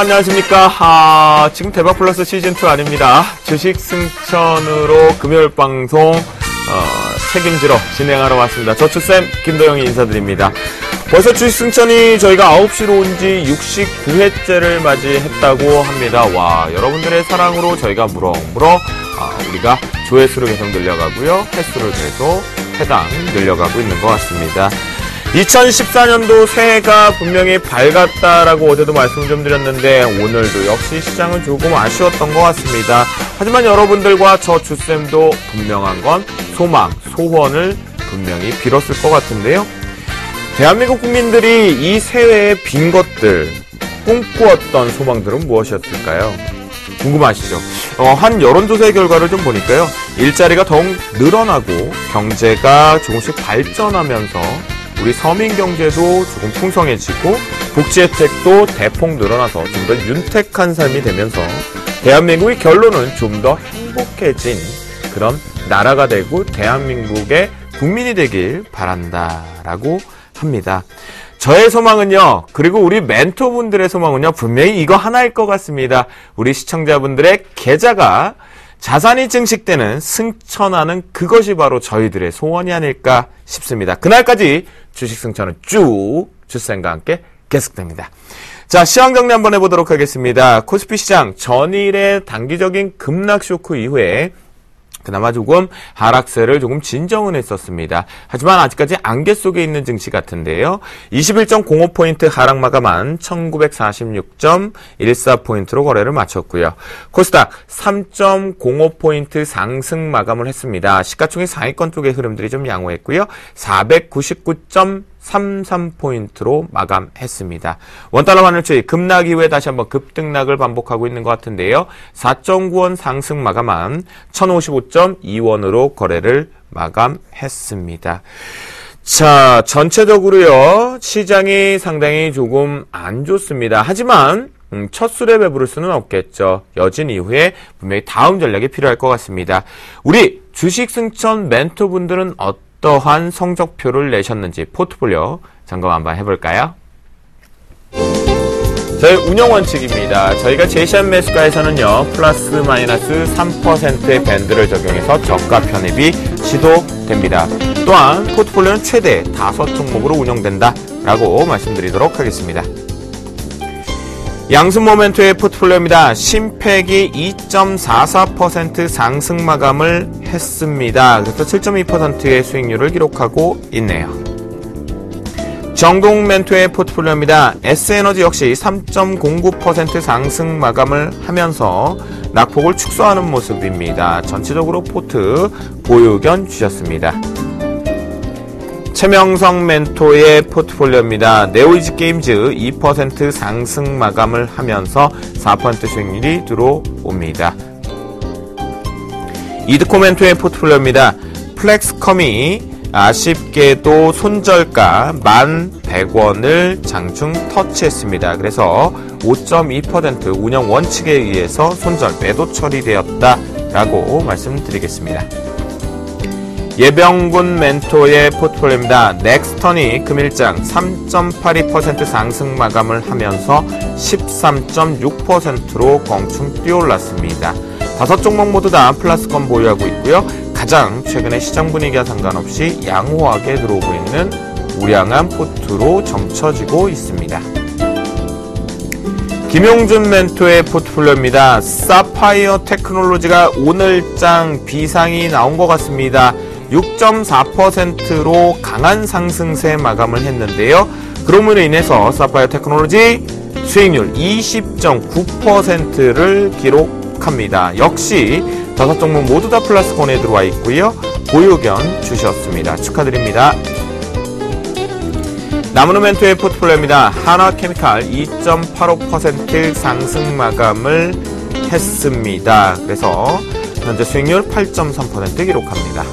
안녕하십니까. 지금 대박플러스 시즌2 아닙니다. 주식 승천으로 금요일 방송 책임지러 진행하러 왔습니다. 저추쌤 김도영이 인사드립니다. 벌써 주식 승천이 저희가 9시로 온 지 69회째를 맞이했다고 합니다. 와, 여러분들의 사랑으로 저희가 무럭무럭 우리가 조회수를 계속 늘려가고요. 횟수를 계속 해당 늘려가고 있는 것 같습니다. 2014년도 새해가 분명히 밝았다라고 어제도 말씀 좀 드렸는데 오늘도 역시 시장은 조금 아쉬웠던 것 같습니다. 하지만 여러분들과 저 주쌤도 분명한 건 소망, 소원을 분명히 빌었을 것 같은데요. 대한민국 국민들이 이 새해에 빈 것들, 꿈꾸었던 소망들은 무엇이었을까요? 궁금하시죠? 한 여론조사의 결과를 좀 보니까요. 일자리가 더욱 늘어나고 경제가 조금씩 발전하면서 우리 서민 경제도 조금 풍성해지고 복지 혜택도 대폭 늘어나서 좀 더 윤택한 삶이 되면서 대한민국의 결론은 좀 더 행복해진 그런 나라가 되고 대한민국의 국민이 되길 바란다라고 합니다. 저의 소망은요, 그리고 우리 멘토분들의 소망은요, 분명히 이거 하나일 것 같습니다. 우리 시청자분들의 계좌가 자산이 증식되는 승천하는 그것이 바로 저희들의 소원이 아닐까 싶습니다. 그날까지 주식 승천은 쭉 주쌤과 함께 계속됩니다. 자, 시황 정리 한번 해보도록 하겠습니다. 코스피 시장 전일의 단기적인 급락 쇼크 이후에 그나마 조금 하락세를 조금 진정은 했었습니다. 하지만 아직까지 안개 속에 있는 증시 같은데요. 21.05포인트 하락 마감한 1946.14포인트로 거래를 마쳤고요. 코스닥 3.05포인트 상승 마감을 했습니다. 시가총액 상위권 쪽의 흐름들이 좀 양호했고요. 499.33포인트로 마감했습니다. 원달러 환율 급락 이후에 다시 한번 급등락을 반복하고 있는 것 같은데요. 4.9원 상승 마감한 1055.2원으로 거래를 마감했습니다. 자, 전체적으로요, 시장이 상당히 조금 안 좋습니다. 하지만 첫 술에 배부를 수는 없겠죠. 여진 이후에 분명히 다음 전략이 필요할 것 같습니다. 우리 주식 승천 멘토분들은 어떠한 성적표를 내셨는지 포트폴리오 점검 한번 해볼까요? 저희 운영 원칙입니다. 저희가 제시한 매수가에서는요, 플러스 마이너스 3%의 밴드를 적용해서 저가 편입이 시도됩니다. 또한 포트폴리오는 최대 5종목으로 운영된다라고 말씀드리도록 하겠습니다. 양순 모멘토의 포트폴리오입니다. 심팩이 2.44% 상승 마감을 했습니다. 그래서 7.2%의 수익률을 기록하고 있네요. 정동 멘토의 포트폴리오입니다. S에너지 역시 3.09% 상승 마감을 하면서 낙폭을 축소하는 모습입니다. 전체적으로 포트 보유 의견 주셨습니다. 최명성 멘토의 포트폴리오입니다. 네오이즈게임즈 2% 상승 마감을 하면서 4% 수익률이 들어옵니다. 이드코 멘토의 포트폴리오입니다. 플렉스컴이 아쉽게도 손절가 1,100원을 장중 터치했습니다. 그래서 5.2% 운영 원칙에 의해서 손절 매도 처리되었다라고 말씀드리겠습니다. 예병군 멘토의 포트폴리오입니다. 넥스턴이 금일장 3.82% 상승 마감을 하면서 13.6%로 광충 뛰어올랐습니다. 5종목 모두 다 플러스권 보유하고 있고요. 가장 최근에 시장 분위기와 상관없이 양호하게 들어오고 있는 우량한 포트로 점쳐지고 있습니다. 김용준 멘토의 포트폴리오입니다. 사파이어 테크놀로지가 오늘장 비상이 나온 것 같습니다. 6.4%로 강한 상승세 마감을 했는데요. 그럼으로 인해서 사파이어 테크놀로지 수익률 20.9%를 기록합니다. 역시 5종목 모두 다 플러스권에 들어와 있고요. 보유 의견 주셨습니다. 축하드립니다. 나무노멘토의 포트폴리오입니다. 한화케미칼 2.85% 상승 마감을 했습니다. 그래서 현재 수익률 8.3% 기록합니다.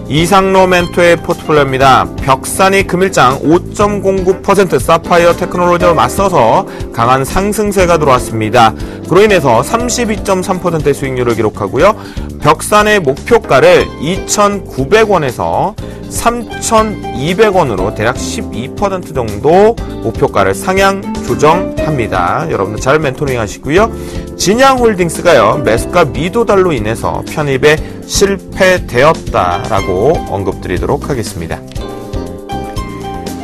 이상로 멘토의 포트폴리오입니다. 벽산이 금일장 5.09% 사파이어 테크놀로지와 맞서서 강한 상승세가 들어왔습니다. 그로 인해서 32.3%의 수익률을 기록하고요. 벽산의 목표가를 2,900원에서 3,200원으로 대략 12% 정도 목표가를 상향 조정합니다. 여러분들 잘 멘토링 하시고요. 진양홀딩스가요, 매수가 미도달로 인해서 편입에 실패되었다라고 언급드리도록 하겠습니다.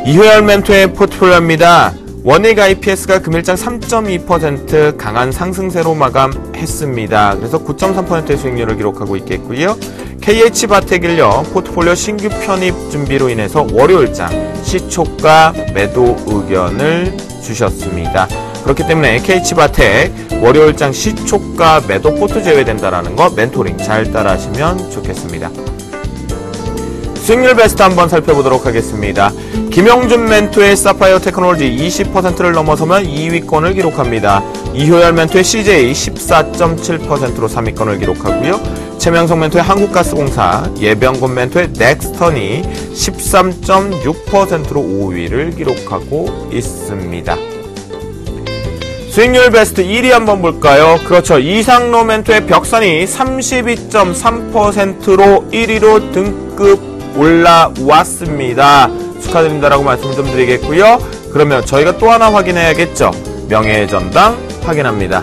이효열 멘토의 포트폴리오입니다. 원익 IPS가 금일장 3.2% 강한 상승세로 마감했습니다. 그래서 9.3%의 수익률을 기록하고 있겠고요. KH바텍일요, 포트폴리오 신규 편입 준비로 인해서 월요일장 시초가 매도 의견을 주셨습니다. 그렇기 때문에 KH바텍 월요일장 시초가 매도 포트 제외된다라는 거 멘토링 잘 따라하시면 좋겠습니다. 수익률 베스트 한번 살펴보도록 하겠습니다. 김영준 멘토의 사파이어 테크놀로지 20%를 넘어서면 2위권을 기록합니다. 이효열 멘토의 CJ 14.7%로 3위권을 기록하고요. 최명성 멘토의 한국가스공사, 예병곤 멘토의 넥스턴이 13.6%로 5위를 기록하고 있습니다. 수익률 베스트 1위 한번 볼까요? 그렇죠. 이상로 멘토의 벽산이 32.3%로 1위로 등급 올라왔습니다. 축하드립니다라고 말씀 좀 드리겠고요. 그러면 저희가 또 하나 확인해야겠죠. 명예의 전당 확인합니다.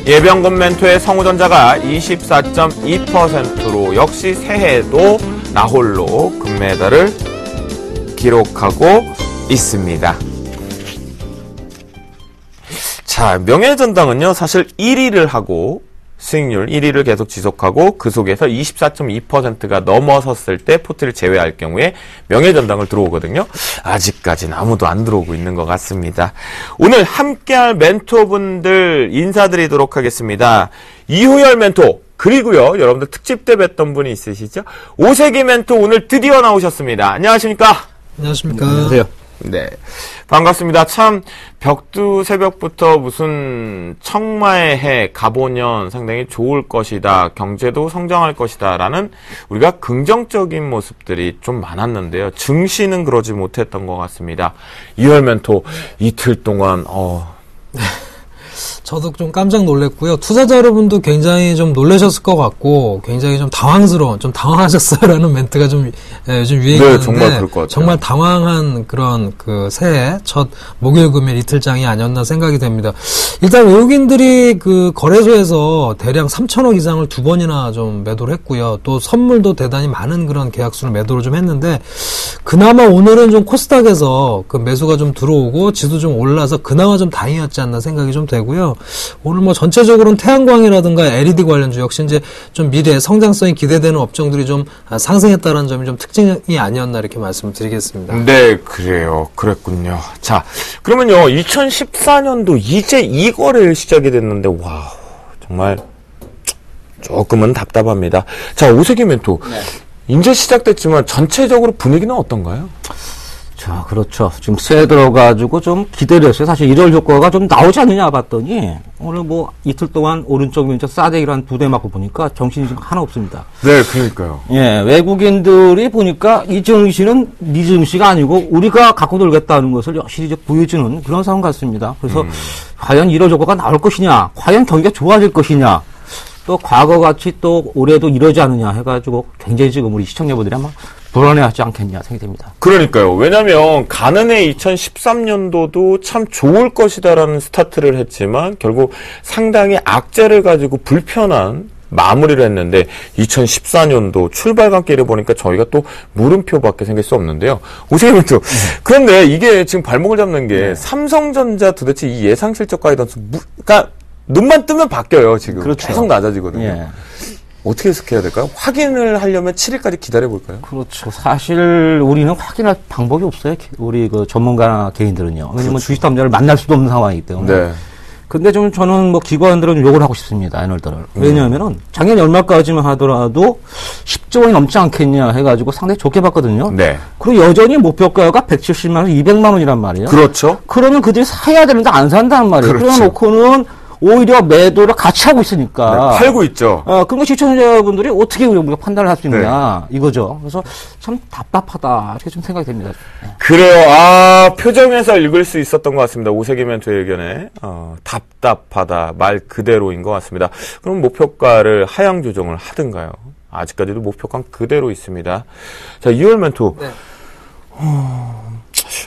예병곤 멘토의 성우전자가 24.2%로 역시 새해도 나홀로 금메달을 기록하고 있습니다. 자, 명예의 전당은요, 사실 1위를 하고 수익률 1위를 계속 지속하고 그 속에서 24.2%가 넘어섰을 때 포트를 제외할 경우에 명예전당을 들어오거든요. 아직까지는 아무도 안 들어오고 있는 것 같습니다. 오늘 함께할 멘토분들 인사드리도록 하겠습니다. 이효열 멘토, 그리고요, 여러분들 특집 때 뵀던 분이 있으시죠? 오세기 멘토 오늘 드디어 나오셨습니다. 안녕하십니까? 안녕하십니까? 안녕하세요. 네, 반갑습니다. 참 벽두 새벽부터 무슨 청마의 해, 갑오년 상당히 좋을 것이다, 경제도 성장할 것이다 라는 우리가 긍정적인 모습들이 좀 많았는데요. 증시는 그러지 못했던 것 같습니다. 이효열 멘토 이틀 동안 저도 좀 깜짝 놀랐고요. 투자자 여러분도 굉장히 좀 놀라셨을 것 같고, 굉장히 좀 좀 당황하셨어요라는 멘트가 좀 요즘 유행하는데, 네, 정말 그럴 것 같아요. 정말 당황한 그런 그 새해 첫 목요일 금요일 이틀장이 아니었나 생각이 됩니다. 일단 외국인들이 그 거래소에서 대략 3천억 이상을 2번이나 좀 매도를 했고요. 또 선물도 대단히 많은 그런 계약수를 매도를 좀 했는데, 그나마 오늘은 좀 코스닥에서 그 매수가 좀 들어오고 지수 좀 올라서 그나마 좀 다행이었지 않나 생각이 좀 되고요. 오늘 뭐 전체적으로는 태양광이라든가 LED 관련주 역시 이제 좀 미래에 성장성이 기대되는 업종들이 좀 상승했다는 점이 좀 특징이 아니었나 이렇게 말씀을 드리겠습니다. 네, 그래요. 그랬군요. 자, 그러면요, 2014년도 이제 이 거래일 시작이 됐는데, 와우, 정말 조금은 답답합니다. 자, 오세기 멘토. 네. 이제 시작됐지만 전체적으로 분위기는 어떤가요? 자, 그렇죠. 지금 새해 들어가지고 좀 기대를 했어요. 사실 1월 효과가 좀 나오지 않느냐 봤더니, 오늘 뭐 이틀 동안 오른쪽 왼쪽 싸대기를 한 2대 맞고 보니까 정신이 지금 하나 없습니다. 네, 그러니까요. 예, 외국인들이 보니까 이 증시는 네 증시가 아니고 우리가 갖고 놀겠다는 것을 여실히 이제 보여주는 그런 상황 같습니다. 그래서 과연 1월 효과가 나올 것이냐, 과연 경기가 좋아질 것이냐, 또 과거같이 또 올해도 이러지 않느냐 해가지고 굉장히 지금 우리 시청자분들이 아마 불안해하지 않겠냐 생각이 됩니다. 그러니까요. 왜냐면 가는 해 2013년도도 참 좋을 것이다라는 스타트를 했지만 결국 상당히 악재를 가지고 불편한 마무리를 했는데 2014년도 출발감길을 보니까 저희가 또 물음표밖에 생길 수 없는데요. 오세기 멘토. 그런데 이게 지금 발목을 잡는 게 삼성전자 도대체 이 예상 실적 가이던스 그러니까 눈만 뜨면 바뀌어요, 지금. 그렇죠. 계속 낮아지거든요. 예. 어떻게 해석해야 될까요? 확인을 하려면 7일까지 기다려볼까요? 그렇죠. 사실 우리는 확인할 방법이 없어요. 우리 그 전문가 개인들은요. 왜냐면 그렇죠. 주식 탐정을 만날 수도 없는 상황이기 때문에. 네. 근데 좀 저는 뭐 기관들은 욕을 하고 싶습니다. 애널들을. 왜냐하면은 작년 연말까지만 하더라도 10조 원이 넘지 않겠냐 해가지고 상당히 좋게 봤거든요. 네. 그리고 여전히 목표가가 170만 원, 200만 원이란 말이에요. 그렇죠. 그러면 그들이 사야 되는데 안 산단 말이에요. 그렇죠. 그래놓고는 오히려 매도를 같이 하고 있으니까. 네, 팔고 있죠. 그러니까 시청자분들이 어떻게 우리가 판단을 할 수 있느냐, 이거죠. 그래서 참 답답하다, 이렇게 좀 생각이 됩니다. 네. 그래요. 아, 표정에서 읽을 수 있었던 것 같습니다. 오세기 멘토의 의견에. 답답하다. 말 그대로인 것 같습니다. 그럼 목표가를 하향 조정을 하든가요? 아직까지도 목표가 그대로 있습니다. 자, 2월 멘토. 네.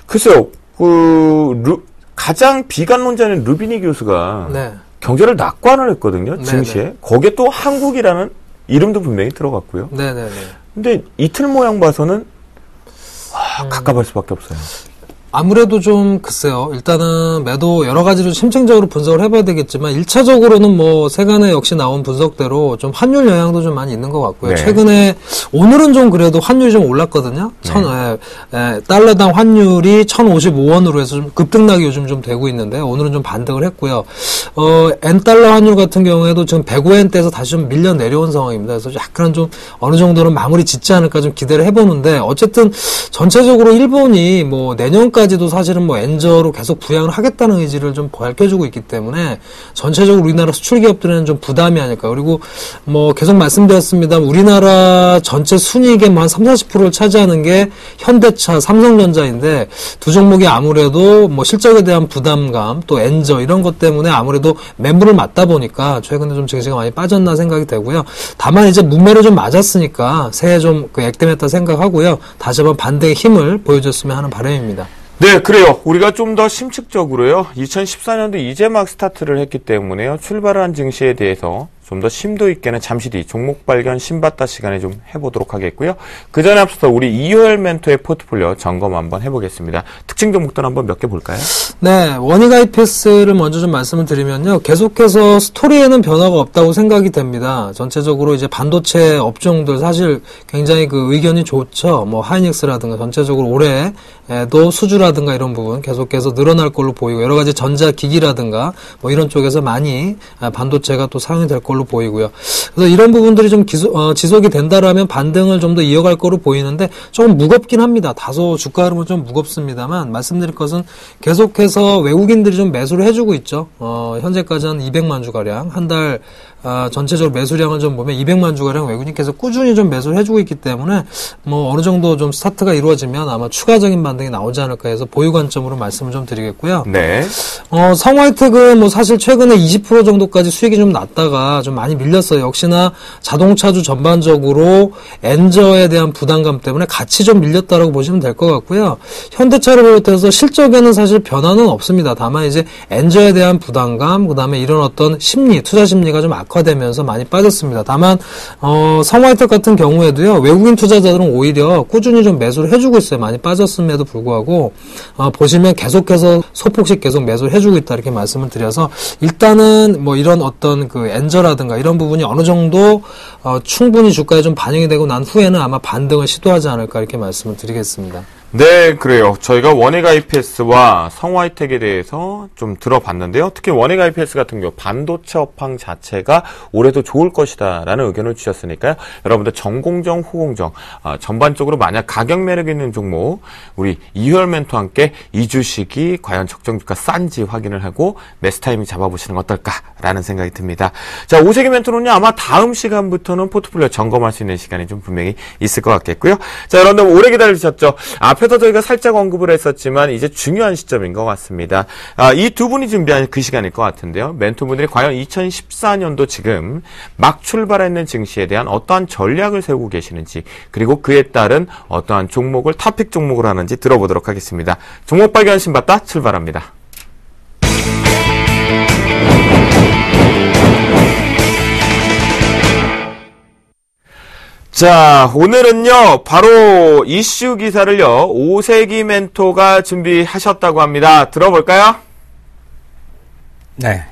글쎄요, 가장 비관론자는 루비니 교수가 네. 경제를 낙관을 했거든요, 증시에. 네네. 거기에 또 한국이라는 이름도 분명히 들어갔고요. 네네네. 근데 이틀 모양 봐서는 갑갑할 수밖에 없어요. 아무래도 좀 글쎄요. 일단은 매도 여러 가지로 심층적으로 분석을 해봐야 되겠지만 1차적으로는 뭐 세간에 역시 나온 분석대로 좀 환율 영향도 좀 많이 있는 것 같고요. 네. 최근에 오늘은 좀 그래도 환율이 좀 올랐거든요. 달러당 환율이 1,055원으로 해서 좀 급등락이 요즘 좀 되고 있는데 오늘은 좀 반등을 했고요. 엔달러 환율 같은 경우에도 지금 105엔대에서 다시 좀 밀려 내려온 상황입니다. 그래서 약간 좀 어느 정도는 마무리 짓지 않을까 좀 기대를 해보는데 어쨌든 전체적으로 일본이 뭐 내년까지도 사실은 뭐 엔저로 계속 부양을 하겠다는 의지를 좀 밝혀주고 있기 때문에 전체적으로 우리나라 수출 기업들에는 좀 부담이 아닐까. 그리고 뭐 계속 말씀드렸습니다. 우리나라 전체 순이익의 뭐 한 30-40%를 차지하는 게 현대차, 삼성전자인데 두 종목이 아무래도 뭐 실적에 대한 부담감 또 엔저 이런 것 때문에 아무래도 매물을 맞다 보니까 최근에 좀 증시가 많이 빠졌나 생각이 되고요. 다만 이제 문매를 좀 맞았으니까 새해 좀 그 액땜했다 생각하고요. 다시 한번 반대의 힘을 보여줬으면 하는 바람입니다. 네, 그래요. 우리가 좀 더 심층적으로요. 2014년도 이제 막 스타트를 했기 때문에요. 출발한 증시에 대해서 좀 더 심도 있게는 잠시 뒤 종목 발견 신받다 시간에 좀 해보도록 하겠고요. 그 전에 앞서서 우리 이효열 멘토의 포트폴리오 점검 한번 해보겠습니다. 특징 종목들 한번 몇 개 볼까요? 네, 원익 IPS를 먼저 좀 말씀을 드리면요. 계속해서 스토리에는 변화가 없다고 생각이 됩니다. 전체적으로 이제 반도체 업종들 사실 굉장히 그 의견이 좋죠. 뭐 하이닉스라든가 전체적으로 올해도 수주라든가 이런 부분 계속해서 늘어날 걸로 보이고 여러 가지 전자기기라든가 뭐 이런 쪽에서 많이 반도체가 또 사용이 될 걸로 보이고요. 그래서 이런 부분들이 좀 지속이 된다라면 반등을 좀 더 이어갈 거로 보이는데 조금 무겁긴 합니다. 다소 주가 흐름은 좀 무겁습니다만 말씀드릴 것은 계속해서 외국인들이 좀 매수를 해주고 있죠. 현재까지 한 200만 주가량 한 달 전체적으로 매수량을 좀 보면 200만 주가량 외국인께서 꾸준히 좀 매수를 해주고 있기 때문에 뭐 어느 정도 좀 스타트가 이루어지면 아마 추가적인 반등이 나오지 않을까 해서 보유 관점으로 말씀을 좀 드리겠고요. 네. 성화이텍은 뭐 사실 최근에 20% 정도까지 수익이 좀 났다가 좀 많이 밀렸어요. 역시나 자동차주 전반적으로 엔저에 대한 부담감 때문에 같이 좀 밀렸다라고 보시면 될 것 같고요. 현대차를 비롯해서 실적에는 사실 변화는 없습니다. 다만 이제 엔저에 대한 부담감, 그 다음에 이런 어떤 심리, 투자 심리가 좀 악화되면서 많이 빠졌습니다. 다만 성화이텍 같은 경우에도요. 외국인 투자자들은 오히려 꾸준히 좀 매수를 해주고 있어요. 많이 빠졌음에도 불구하고 보시면 계속해서 소폭씩 계속 매수를 해주고 있다 이렇게 말씀을 드려서 일단은 뭐 이런 어떤 그 엔저라든가 이런 부분이 어느 정도 충분히 주가에 좀 반영이 되고 난 후에는 아마 반등을 시도하지 않을까 이렇게 말씀을 드리겠습니다. 네, 그래요. 저희가 원익 IPS와 성화이텍에 대해서 좀 들어봤는데요. 특히 원익 IPS 같은 경우 반도체 업황 자체가 올해도 좋을 것이다라는 의견을 주셨으니까요. 여러분들 전공정, 후공정 전반적으로 만약 가격 매력 있는 종목 우리 이효열 멘토와 함께 이 주식이 과연 적정주가 싼지 확인을 하고 매수 타이밍 잡아보시는 건 어떨까라는 생각이 듭니다. 자, 오세기 멘토는요. 아마 다음 시간부터는 포트폴리오 점검할 수 있는 시간이 좀 분명히 있을 것 같겠고요. 자, 여러분들 오래 기다리셨죠? 앞에서 저희가 살짝 언급을 했었지만 이제 중요한 시점인 것 같습니다. 이 두 분이 준비한 그 시간일 것 같은데요. 멘토분들이 과연 2014년도 지금 막 출발했는 증시에 대한 어떠한 전략을 세우고 계시는지 그리고 그에 따른 어떠한 종목을 탑픽 종목으로 하는지 들어보도록 하겠습니다. 종목 발견 신받다 출발합니다. 자, 오늘은요, 바로 이슈 기사를요, 오세기 멘토가 준비하셨다고 합니다. 들어볼까요? 네.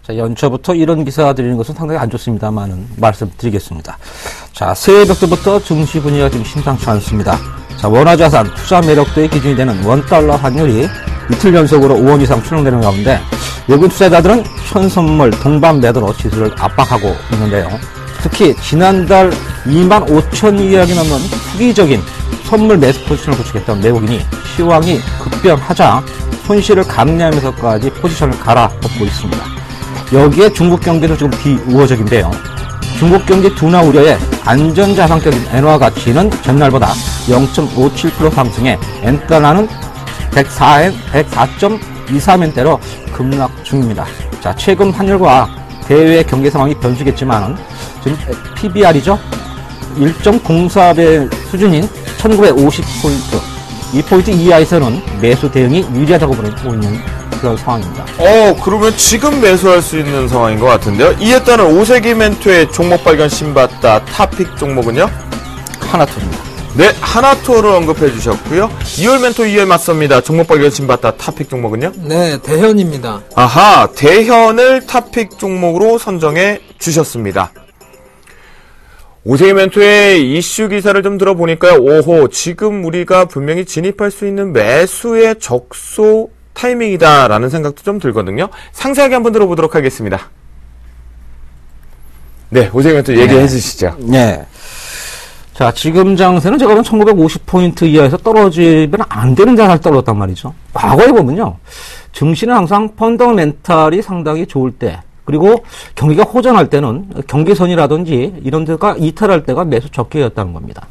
자, 연초부터 이런 기사 드리는 것은 상당히 안 좋습니다만은 말씀드리겠습니다. 자, 새해부터 증시 분위기가 좀 심상치 않습니다. 자, 원화자산 투자 매력도의 기준이 되는 원달러 환율이 이틀 연속으로 5원 이상 추정되는 가운데 외국인 투자자들은 현선물 동반 매도로 지수를 압박하고 있는데요. 특히 지난달 25,000억이 넘는 투기적인 선물 매수 포지션을 구축했던 외국인이 시황이 급변하자 손실을 감내하면서까지 포지션을 갈아엎고 있습니다. 여기에 중국 경제도 지금 비우호적인데요. 중국 경제 둔화 우려에 안전자산격인 엔화 가치는 전날보다 0.57% 상승해 엔달러는 104.23엔대로 급락 중입니다. 자, 최근 환율과 대외 경제 상황이 변수겠지만 지금 PBR이죠. 1.04배 수준인 1950포인트. 이 포인트 이하에서는 매수 대응이 유리하다고 보고 있는 그런 상황입니다. 그러면 지금 매수할 수 있는 상황인 것 같은데요. 이에 따른 오세기 멘토의 종목 발견 신봤다 탑픽 종목은요? 하나투입니다. 네, 하나투어를 언급해 주셨고요. 2월 멘토 2월 맞습니다. 종목 발견 신봤다 탑픽 종목은요? 네, 대현입니다. 아하, 대현을 탑픽 종목으로 선정해 주셨습니다. 오세기 멘토의 이슈 기사를 좀 들어보니까요. 오호, 지금 우리가 분명히 진입할 수 있는 매수의 적소 타이밍이다라는 생각도 좀 들거든요. 상세하게 한번 들어보도록 하겠습니다. 네, 오세기 멘토 얘기해 주시죠. 네. 자, 지금 장세는 제가 보면 1950포인트 이하에서 떨어지면 안 되는 자리를 떨어졌단 말이죠. 과거에 보면요. 증시는 항상 펀더멘탈이 상당히 좋을 때, 그리고 경기가 호전할 때는 경계선이라든지 이런 데가 이탈할 때가 매수 적기였다는 겁니다.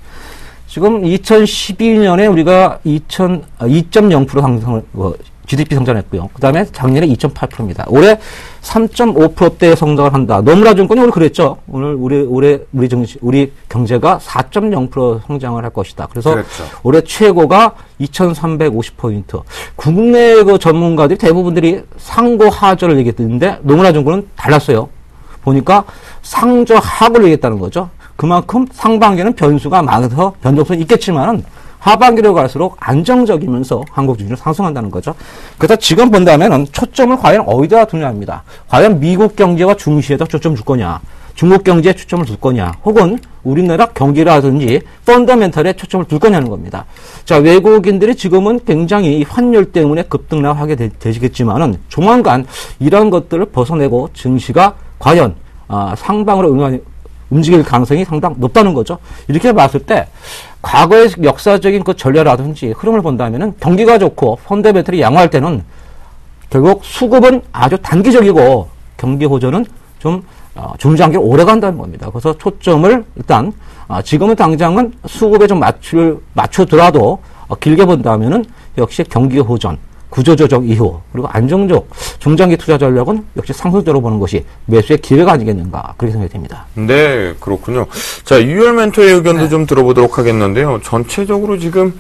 지금 2012년에 우리가 2.0% 상승을, GDP 성장했고요. 그 다음에 작년에 2.8%입니다. 올해 3.5%대 성장을 한다. 노무라증권이 오늘 그랬죠. 올해 우리 경제가 4.0% 성장을 할 것이다. 그래서 그랬죠. 올해 최고가 2,350포인트. 국내 그 전문가들이 대부분들이 상고 하저를 얘기했는데 노무라증권은 달랐어요. 보니까 상저 하고를 얘기했다는 거죠. 그만큼 상반기는 변수가 많아서 변동성이 있겠지만은 하반기로 갈수록 안정적이면서 한국 주식은 상승한다는 거죠. 그래서 지금 본다면은 초점을 과연 어디다 두냐입니다. 과연 미국 경제와 중시에다 초점 줄 거냐, 중국 경제에 초점을 둘 거냐, 혹은 우리나라 경기라든지 펀더멘털에 초점을 둘 거냐는 겁니다. 자, 외국인들이 지금은 굉장히 환율 때문에 급등락하게 되시겠지만은 조만간 이런 것들을 벗어내고 증시가 과연 상방으로 움직일 가능성이 상당히 높다는 거죠. 이렇게 봤을 때 과거의 역사적인 그 전례라든지 흐름을 본다면은 경기가 좋고 펀더멘털이 양호할 때는 결국 수급은 아주 단기적이고 경기 호전은 좀 중장기 오래 간다는 겁니다. 그래서 초점을 일단 지금은 당장은 수급에 좀 맞추더라도 길게 본다면은 역시 경기 호전, 구조조정 이후 그리고 안정적 중장기 투자 전략은 역시 상승적으로 보는 것이 매수의 기회가 아니겠는가 그렇게 생각이 됩니다. 네, 그렇군요. 자, 유열 멘토의 의견도 좀 들어보도록 하겠는데요. 전체적으로 지금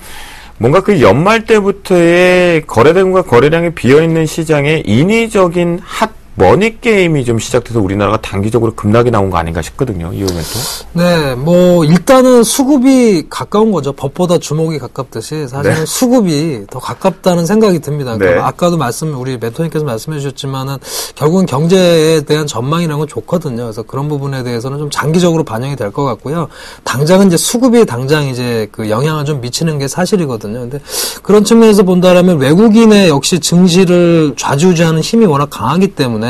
뭔가 그 연말 때부터의 거래대금과 거래량이 비어있는 시장에 인위적인 핫 머니 게임이 좀 시작돼서 우리나라가 단기적으로 급락이 나온 거 아닌가 싶거든요. 유열 멘토. 네, 뭐 일단은 수급이 가까운 거죠. 법보다 주목이 가깝듯이 사실은 네. 수급이 더 가깝다는 생각이 듭니다. 네. 그러니까 아까도 우리 멘토님께서 말씀해 주셨지만은 결국은 경제에 대한 전망이라는 건 좋거든요. 그래서 그런 부분에 대해서는 좀 장기적으로 반영이 될 것 같고요. 당장은 이제 수급이 당장 이제 그 영향을 좀 미치는 게 사실이거든요. 근데 그런 측면에서 본다라면 외국인의 역시 증시를 좌지우지하는 힘이 워낙 강하기 때문에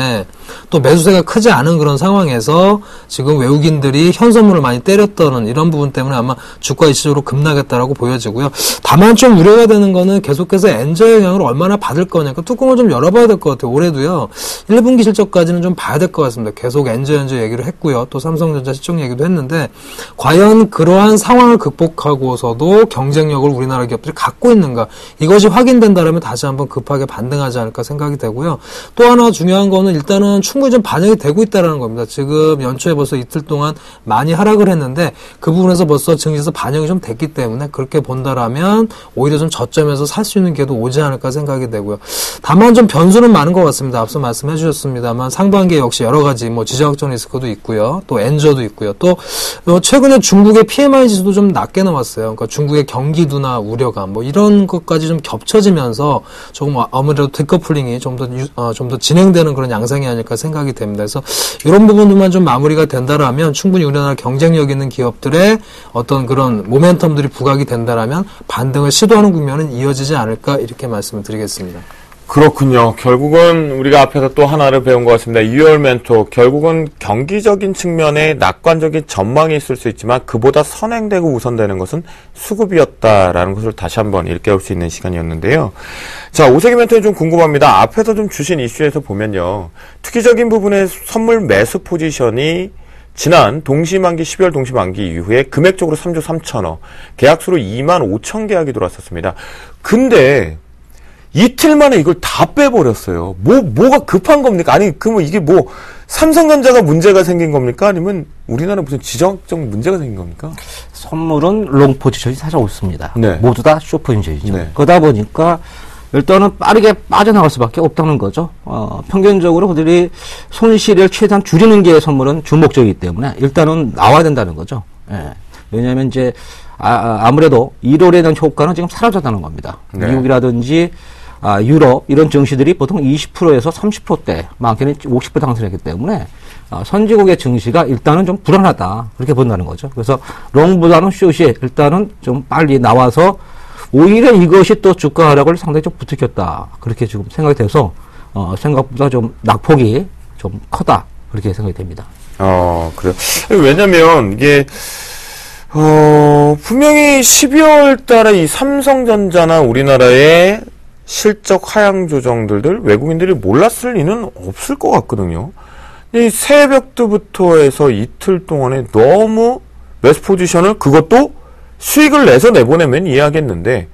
또 매수세가 크지 않은 그런 상황에서 지금 외국인들이 현선물을 많이 때렸다는 이런 부분 때문에 아마 주가 일시적으로 급락했다라고 보여지고요. 다만 좀 우려가 되는 거는 계속해서 엔저 영향을 얼마나 받을 거냐. 그 뚜껑을 좀 열어봐야 될 것 같아요. 올해도요. 1분기 실적까지는 좀 봐야 될 것 같습니다. 계속 엔저 얘기를 했고요. 또 삼성전자 실적 얘기도 했는데 과연 그러한 상황을 극복하고서도 경쟁력을 우리나라 기업들이 갖고 있는가. 이것이 확인된다면 다시 한번 급하게 반등하지 않을까 생각이 되고요. 또 하나 중요한 거는 일단은 충분히 좀 반영이 되고 있다는 겁니다. 지금 연초에 벌써 이틀 동안 많이 하락을 했는데 그 부분에서 벌써 증시에서 반영이 좀 됐기 때문에 그렇게 본다라면 오히려 좀 저점에서 살 수 있는 기회도 오지 않을까 생각이 되고요. 다만 좀 변수는 많은 것 같습니다. 앞서 말씀해 주셨습니다만 상반기에 역시 여러 가지 뭐 지정학적 리스크도 있고요. 또 엔저도 있고요. 또 최근에 중국의 PMI 지수도 좀 낮게 나왔어요. 그러니까 중국의 경기도나 우려감 뭐 이런 것까지 좀 겹쳐지면서 조금 아무래도 디커플링이 좀 더 진행되는 그런 양상이 아닐까 생각이 됩니다. 그래서 이런 부분들만 좀 마무리가 된다라면 충분히 우리나라 경쟁력 있는 기업들의 어떤 그런 모멘텀들이 부각이 된다라면 반등을 시도하는 국면은 이어지지 않을까 이렇게 말씀을 드리겠습니다. 그렇군요. 결국은 우리가 앞에서 또 하나를 배운 것 같습니다. 유열 멘토. 결국은 경기적인 측면에 낙관적인 전망이 있을 수 있지만 그보다 선행되고 우선되는 것은 수급이었다라는 것을 다시 한번 일깨울 수 있는 시간이었는데요. 자, 오세기 멘토는 좀 궁금합니다. 앞에서 좀 주신 이슈에서 보면요. 투기적인 부분의 선물 매수 포지션이 지난 동시만기 12월 동시만기 이후에 금액적으로 3조 3천억, 계약수로 2만 5천 계약이 들어왔었습니다. 근데 이틀 만에 이걸 다 빼버렸어요. 뭐가 급한 겁니까? 아니, 그러면 이게 삼성전자가 문제가 생긴 겁니까? 아니면 우리나라 무슨 지정학적 문제가 생긴 겁니까? 선물은 롱 포지션이 사실 없습니다. 네. 모두 다 쇼 포지션이죠. 네. 그러다 보니까 일단은 빠르게 빠져나갈 수밖에 없다는 거죠. 평균적으로 그들이 손실을 최대한 줄이는 게 선물은 주목적이기 때문에 일단은 나와야 된다는 거죠. 예. 왜냐하면 이제 아무래도 1월에 대한 효과는 지금 사라졌다는 겁니다. 네. 미국이라든지 유럽 이런 증시들이 보통 20%에서 30%대, 많게는 50% 상승했기 때문에 선진국의 증시가 일단은 좀 불안하다 그렇게 본다는 거죠. 그래서 롱보다는 숏이 일단은 좀 빨리 나와서 오히려 이것이 또 주가 하락을 상당히 좀 부추겼다 그렇게 지금 생각이 돼서 생각보다 좀 낙폭이 좀 크다 그렇게 생각이 됩니다. 그래요. 왜냐면 이게 분명히 12월 달에 이 삼성전자나 우리나라의 실적 하향 조정들을 외국인들이 몰랐을 리는 없을 것 같거든요. 이 새벽부터 해서 이틀 동안에 너무 매수 포지션을 그것도 수익을 내서 내보내면 이해하겠는데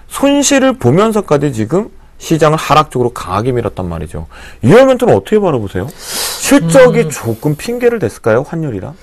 손실을 보면서까지 지금 시장을 하락적으로 강하게 밀었단 말이죠. 이 모멘트는 어떻게 바라보세요? 실적이 조금 핑계를 댔을까요? 환율이랑?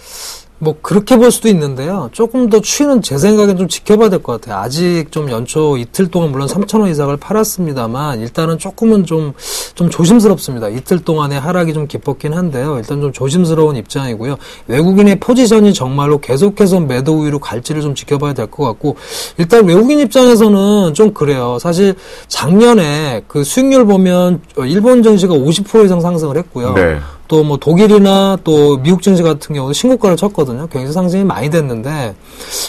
뭐 그렇게 볼 수도 있는데요. 조금 더 추이는 제 생각엔 좀 지켜봐야 될 것 같아요. 아직 좀 연초 이틀 동안 물론 3,000원 이상을 팔았습니다만 일단은 조금은 좀 조심스럽습니다. 이틀 동안의 하락이 좀 깊었긴 한데요. 일단 좀 조심스러운 입장이고요. 외국인의 포지션이 정말로 계속해서 매도 우위로 갈지를 좀 지켜봐야 될 것 같고 일단 외국인 입장에서는 좀 그래요. 사실 작년에 그 수익률 보면 일본 증시가 50% 이상 상승을 했고요. 네. 또 뭐 독일이나 또 미국 증시 같은 경우도 신고가를 쳤거든요. 경제 상승이 많이 됐는데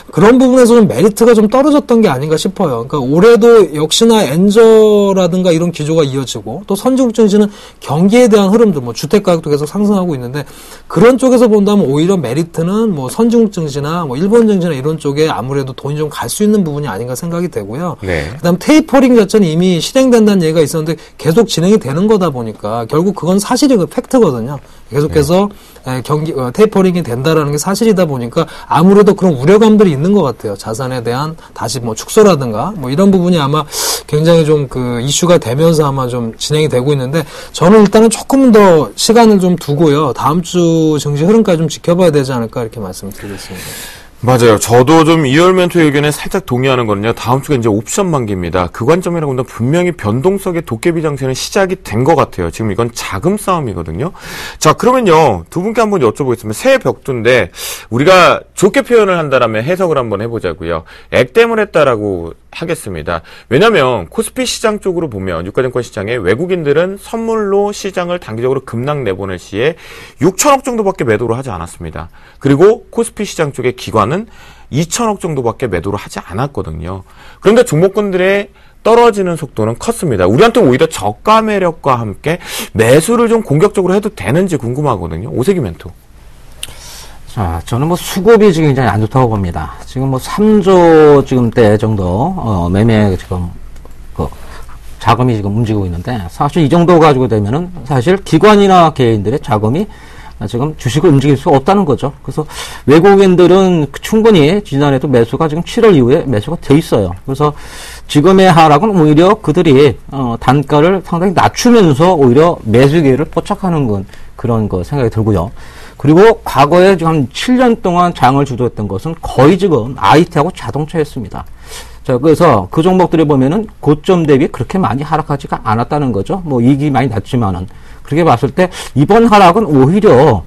그런 부분에서 좀 메리트가 좀 떨어졌던 게 아닌가 싶어요. 그러니까 올해도 역시나 엔저라든가 이런 기조가 이어지고 또 선진국 증시는 경기에 대한 흐름들 뭐 주택 가격도 계속 상승하고 있는데 그런 쪽에서 본다면 오히려 메리트는 뭐 선진국 증시나 뭐 일본 증시나 이런 쪽에 아무래도 돈이 좀 갈 수 있는 부분이 아닌가 생각이 되고요. 네. 그다음 테이퍼링 자체는 이미 실행된다는 얘기가 있었는데 계속 진행이 되는 거다 보니까 결국 그건 사실이 팩트거든요. 계속해서 테이퍼링이 된다라는 게 사실이다 보니까 아무래도 그런 우려감들이 있는 것 같아요. 자산에 대한 다시 뭐 축소라든가 뭐 이런 부분이 아마 굉장히 좀 그 이슈가 되면서 아마 좀 진행이 되고 있는데 저는 일단은 조금 더 시간을 좀 두고요. 다음 주 증시 흐름까지 좀 지켜봐야 되지 않을까 이렇게 말씀드리겠습니다. 맞아요. 저도 좀 이얼멘토 의견에 살짝 동의하는 거는요. 다음 주가 이제 옵션 만기입니다. 그 관점이라고 본다면 분명히 변동성의 도깨비 장세는 시작이 된 것 같아요. 지금 이건 자금 싸움이거든요. 자, 그러면요. 두 분께 한번 여쭤보겠습니다. 새 벽두인데 우리가 좋게 표현을 한다라면 해석을 한번 해보자고요. 액땜을 했다라고 하겠습니다. 왜냐하면 코스피 시장 쪽으로 보면 유가증권 시장에 외국인들은 선물로 시장을 단기적으로 급락 내보낼 시에 6천억 정도밖에 매도를 하지 않았습니다. 그리고 코스피 시장 쪽의 기관은 2천억 정도밖에 매도를 하지 않았거든요. 그런데 종목군들의 떨어지는 속도는 컸습니다. 우리한테 오히려 저가 매력과 함께 매수를 좀 공격적으로 해도 되는지 궁금하거든요. 오세기 멘토. 자, 저는 뭐 수급이 지금 굉장히 안 좋다고 봅니다. 지금 뭐 3조 지금대 정도, 매매 지금, 자금이 지금 움직이고 있는데, 사실 이 정도 가지고 되면은 사실 기관이나 개인들의 자금이 지금 주식을 움직일 수 없다는 거죠. 그래서 외국인들은 충분히 지난해도 매수가 지금 7월 이후에 매수가 돼 있어요. 그래서 지금의 하락은 오히려 그들이, 단가를 상당히 낮추면서 오히려 매수 기회를 포착하는 건 그런 거 생각이 들고요. 그리고 과거에 지금 한 7년 동안 장을 주도했던 것은 거의 지금 IT하고 자동차였습니다. 자, 그래서 그 종목들을 보면은 고점 대비 그렇게 많이 하락하지가 않았다는 거죠. 뭐 이익이 많이 났지만은. 그렇게 봤을 때 이번 하락은 오히려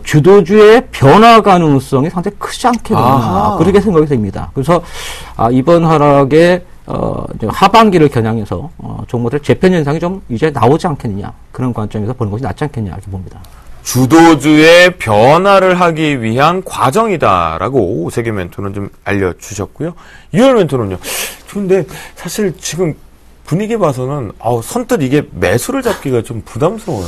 주도주의 변화 가능성이 상당히 크지 않겠나. 그렇게 생각이 됩니다. 그래서 이번 하락에 하반기를 겨냥해서 종목들 재편 현상이 좀 이제 나오지 않겠느냐. 그런 관점에서 보는 것이 낫지 않겠냐 이렇게 봅니다. 주도주의 변화를 하기 위한 과정이다라고 오세기 멘토는 좀 알려주셨고요. 이얼 멘토는요. 근데 사실 지금 분위기 봐서는 선뜻 이게 매수를 잡기가 좀 부담스러워요.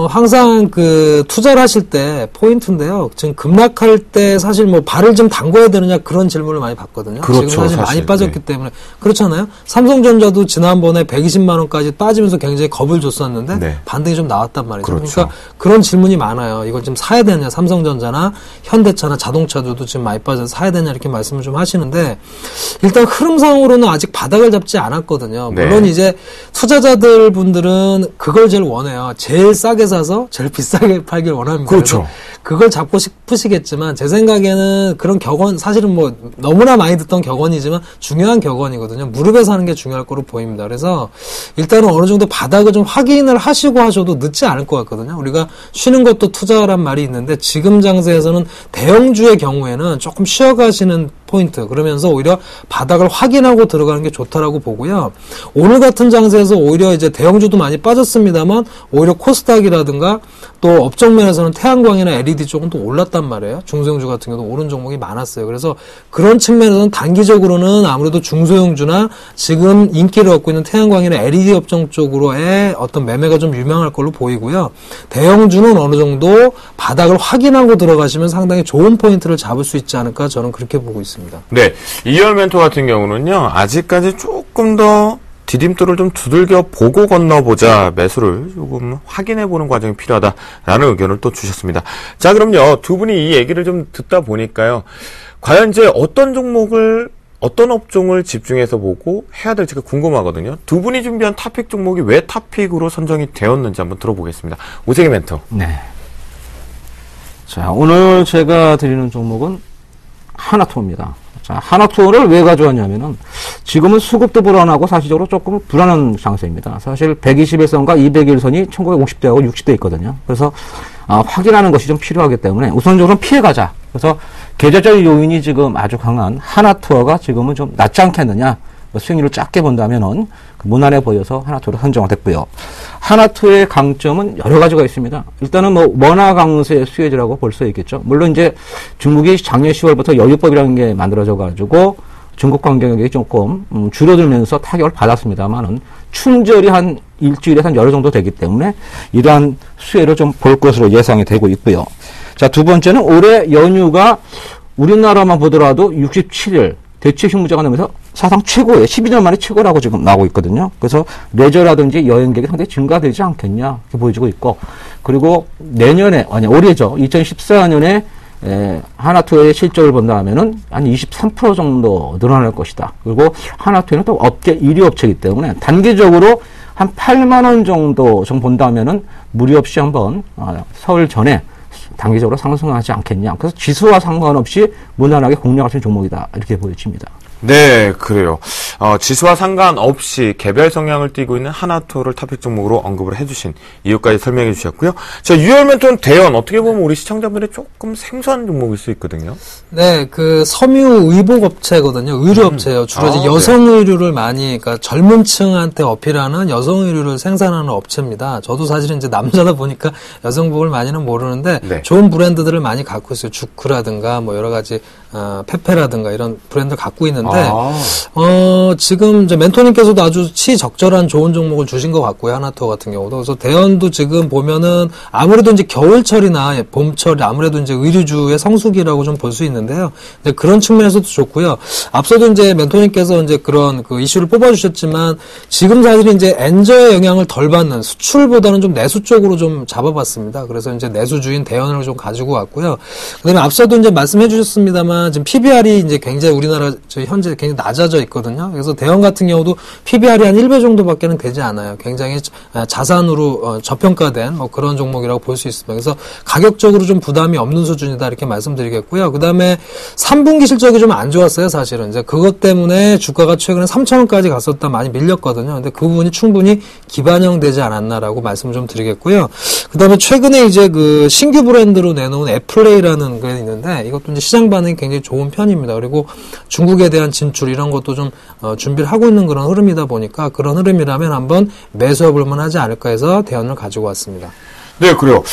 항상 그 투자를 하실 때 포인트인데요. 지금 급락할 때 사실 뭐 발을 좀 담궈야 되느냐 그런 질문을 많이 받거든요. 그렇죠, 지금 사실 많이 빠졌기 네. 때문에 그렇잖아요. 삼성전자도 지난번에 120만 원까지 빠지면서 굉장히 겁을 줬었는데 네. 반등이 좀 나왔단 말이죠. 그렇죠. 그러니까 그런 질문이 많아요. 이걸 좀 사야 되냐, 삼성전자나 현대차나 자동차들도 지금 많이 빠져서 사야 되냐 이렇게 말씀을 좀 하시는데 일단 흐름상으로는 아직 바닥을 잡지 않았거든요. 있거든요. 네. 물론 이제 투자자들 분들은 그걸 제일 원해요. 제일 싸게 사서 제일 비싸게 팔길 원합니다. 그렇죠. 그걸 잡고 싶으시겠지만 제 생각에는 그런 격언 사실은 뭐 너무나 많이 듣던 격언이지만 중요한 격언이거든요. 무릎에 사는 게 중요할 거로 보입니다. 그래서 일단은 어느 정도 바닥을 좀 확인을 하시고 하셔도 늦지 않을 것 같거든요. 우리가 쉬는 것도 투자란 말이 있는데 지금 장세에서는 대형주의 경우에는 조금 쉬어가시는 포인트, 그러면서 오히려 바닥을 확인하고 들어가는 게 좋다라고 보고요. 오늘 같은 장세에서 오히려 이제 대형주도 많이 빠졌습니다만 오히려 코스닥이라든가 또 업종면에서는 태양광이나 LED 쪽은 또 올랐단 말이에요. 중소형주 같은 경우도 오른 종목이 많았어요. 그래서 그런 측면에서는 단기적으로는 아무래도 중소형주나 지금 인기를 얻고 있는 태양광이나 LED 업종 쪽으로의 어떤 매매가 좀 유망할 걸로 보이고요. 대형주는 어느 정도 바닥을 확인하고 들어가시면 상당히 좋은 포인트를 잡을 수 있지 않을까 저는 그렇게 보고 있습니다. 네, 이열 멘토 같은 경우는요, 아직까지 조금 더 디딤돌을 좀 두들겨 보고 건너보자, 매수를 조금 확인해보는 과정이 필요하다라는 의견을 또 주셨습니다. 자, 그럼요, 두 분이 이 얘기를 좀 듣다 보니까요, 과연 이제 어떤 종목을, 어떤 업종을 집중해서 보고 해야 될지가 궁금하거든요. 두 분이 준비한 탑픽 종목이 왜 탑픽으로 선정이 되었는지 한번 들어보겠습니다. 오세기 멘토. 네. 자, 오늘 제가 드리는 종목은 하나투어입니다. 자, 하나투어를 왜 가져왔냐면은 지금은 수급도 불안하고 사실적으로 조금 불안한 장세입니다. 사실 121선과 201선이 1950대하고 60대 있거든요. 그래서 확인하는 것이 좀 필요하기 때문에 우선적으로 피해가자. 그래서 계절적 요인이 지금 아주 강한 하나투어가 지금은 좀 낫지 않겠느냐. 수익률을 작게 본다면은 무난해 보여서 하나투어로 선정이 됐고요. 하나투어의 강점은 여러 가지가 있습니다. 일단은 뭐 원화 강세 수혜주라고 볼 수 있겠죠. 물론 이제 중국이 작년 10월부터 여유법이라는 게 만들어져 가지고 중국 관경이 조금 줄어들면서 타격을 받았습니다만은 충절이 한 일주일에서 한 열흘 정도 되기 때문에 이러한 수혜를 좀 볼 것으로 예상이 되고 있고요. 자, 두 번째는 올해 연휴가 우리나라만 보더라도 67일 대체 휴무제가 나면서 사상 최고예요. 12년 만에 최고라고 지금 나오고 있거든요. 그래서 레저라든지 여행객이 상당히 증가되지 않겠냐 이렇게 보여지고 있고, 그리고 내년에 올해죠. 2014년에 하나투어의 실적을 본다 하면은 한 23% 정도 늘어날 것이다. 그리고 하나투어는 또 업계 1위 업체이기 때문에 단기적으로 한 8만 원 정도 좀 본다면은 무리 없이 한번 설 전에 단기적으로 상승하지 않겠냐. 그래서 지수와 상관없이 무난하게 공략할 수 있는 종목이다. 이렇게 보여집니다. 네, 그래요. 지수와 상관없이 개별 성향을 띠고 있는 하나투어를 탑픽 종목으로 언급을 해주신 이유까지 설명해 주셨고요. 자, 유열 멘토는 대연, 어떻게 보면 우리 시청자분들이 조금 생소한 종목일 수 있거든요. 네, 그 섬유 의복업체거든요. 의류업체예요. 주로 이제 여성 의류를 많이, 그러니까 젊은 층한테 어필하는 여성 의류를 생산하는 업체입니다. 저도 사실은 이제 남자다 보니까 여성복을 많이는 모르는데 네. 좋은 브랜드들을 많이 갖고 있어요. 주크라든가 뭐 여러 가지 페페라든가 이런 브랜드를 갖고 있는데 지금 이제 멘토님께서도 아주 시적절한 좋은 종목을 주신 것 같고요. 하나투어 같은 경우도. 그래서 대연도 지금 보면은 아무래도 이제 겨울철이나 봄철 아무래도 이제 의류주의 성수기라고 좀 볼 수 있는데요. 이제 그런 측면에서도 좋고요. 앞서도 이제 멘토님께서 이제 그런 그 이슈를 뽑아주셨지만 지금 사실 이제 엔저의 영향을 덜 받는 수출보다는 좀 내수 쪽으로 좀 잡아봤습니다. 그래서 이제 내수주인 대연을 좀 가지고 왔고요. 그다음에 앞서도 이제 말씀해주셨습니다만 지금 PBR이 이제 굉장히 우리나라 현재 굉장히 낮아져 있거든요. 그래서 대연 같은 경우도 PBR이 한 1배 정도밖에는 되지 않아요. 굉장히 자산으로 저평가된 뭐 그런 종목이라고 볼 수 있습니다. 그래서 가격적으로 좀 부담이 없는 수준이다 이렇게 말씀드리겠고요. 그다음에 3분기 실적이 좀 안 좋았어요, 사실은. 이제 그것 때문에 주가가 최근에 3,000원까지 갔었다 많이 밀렸거든요. 근데 그 부분이 충분히 기반영되지 않았나라고 말씀을 좀 드리겠고요. 그다음에 최근에 이제 그 신규 브랜드로 내놓은 애플레이라는 게 있는데 이것도 이제 시장 반응이 굉장히 좋은 편입니다. 그리고 중국에 대한 진출 이런 것도 좀 준비를 하고 있는 그런 흐름이다 보니까 그런 흐름이라면 한번 매수해 볼 만하지 않을까 해서 대연을 가지고 왔습니다. 네, 그래요.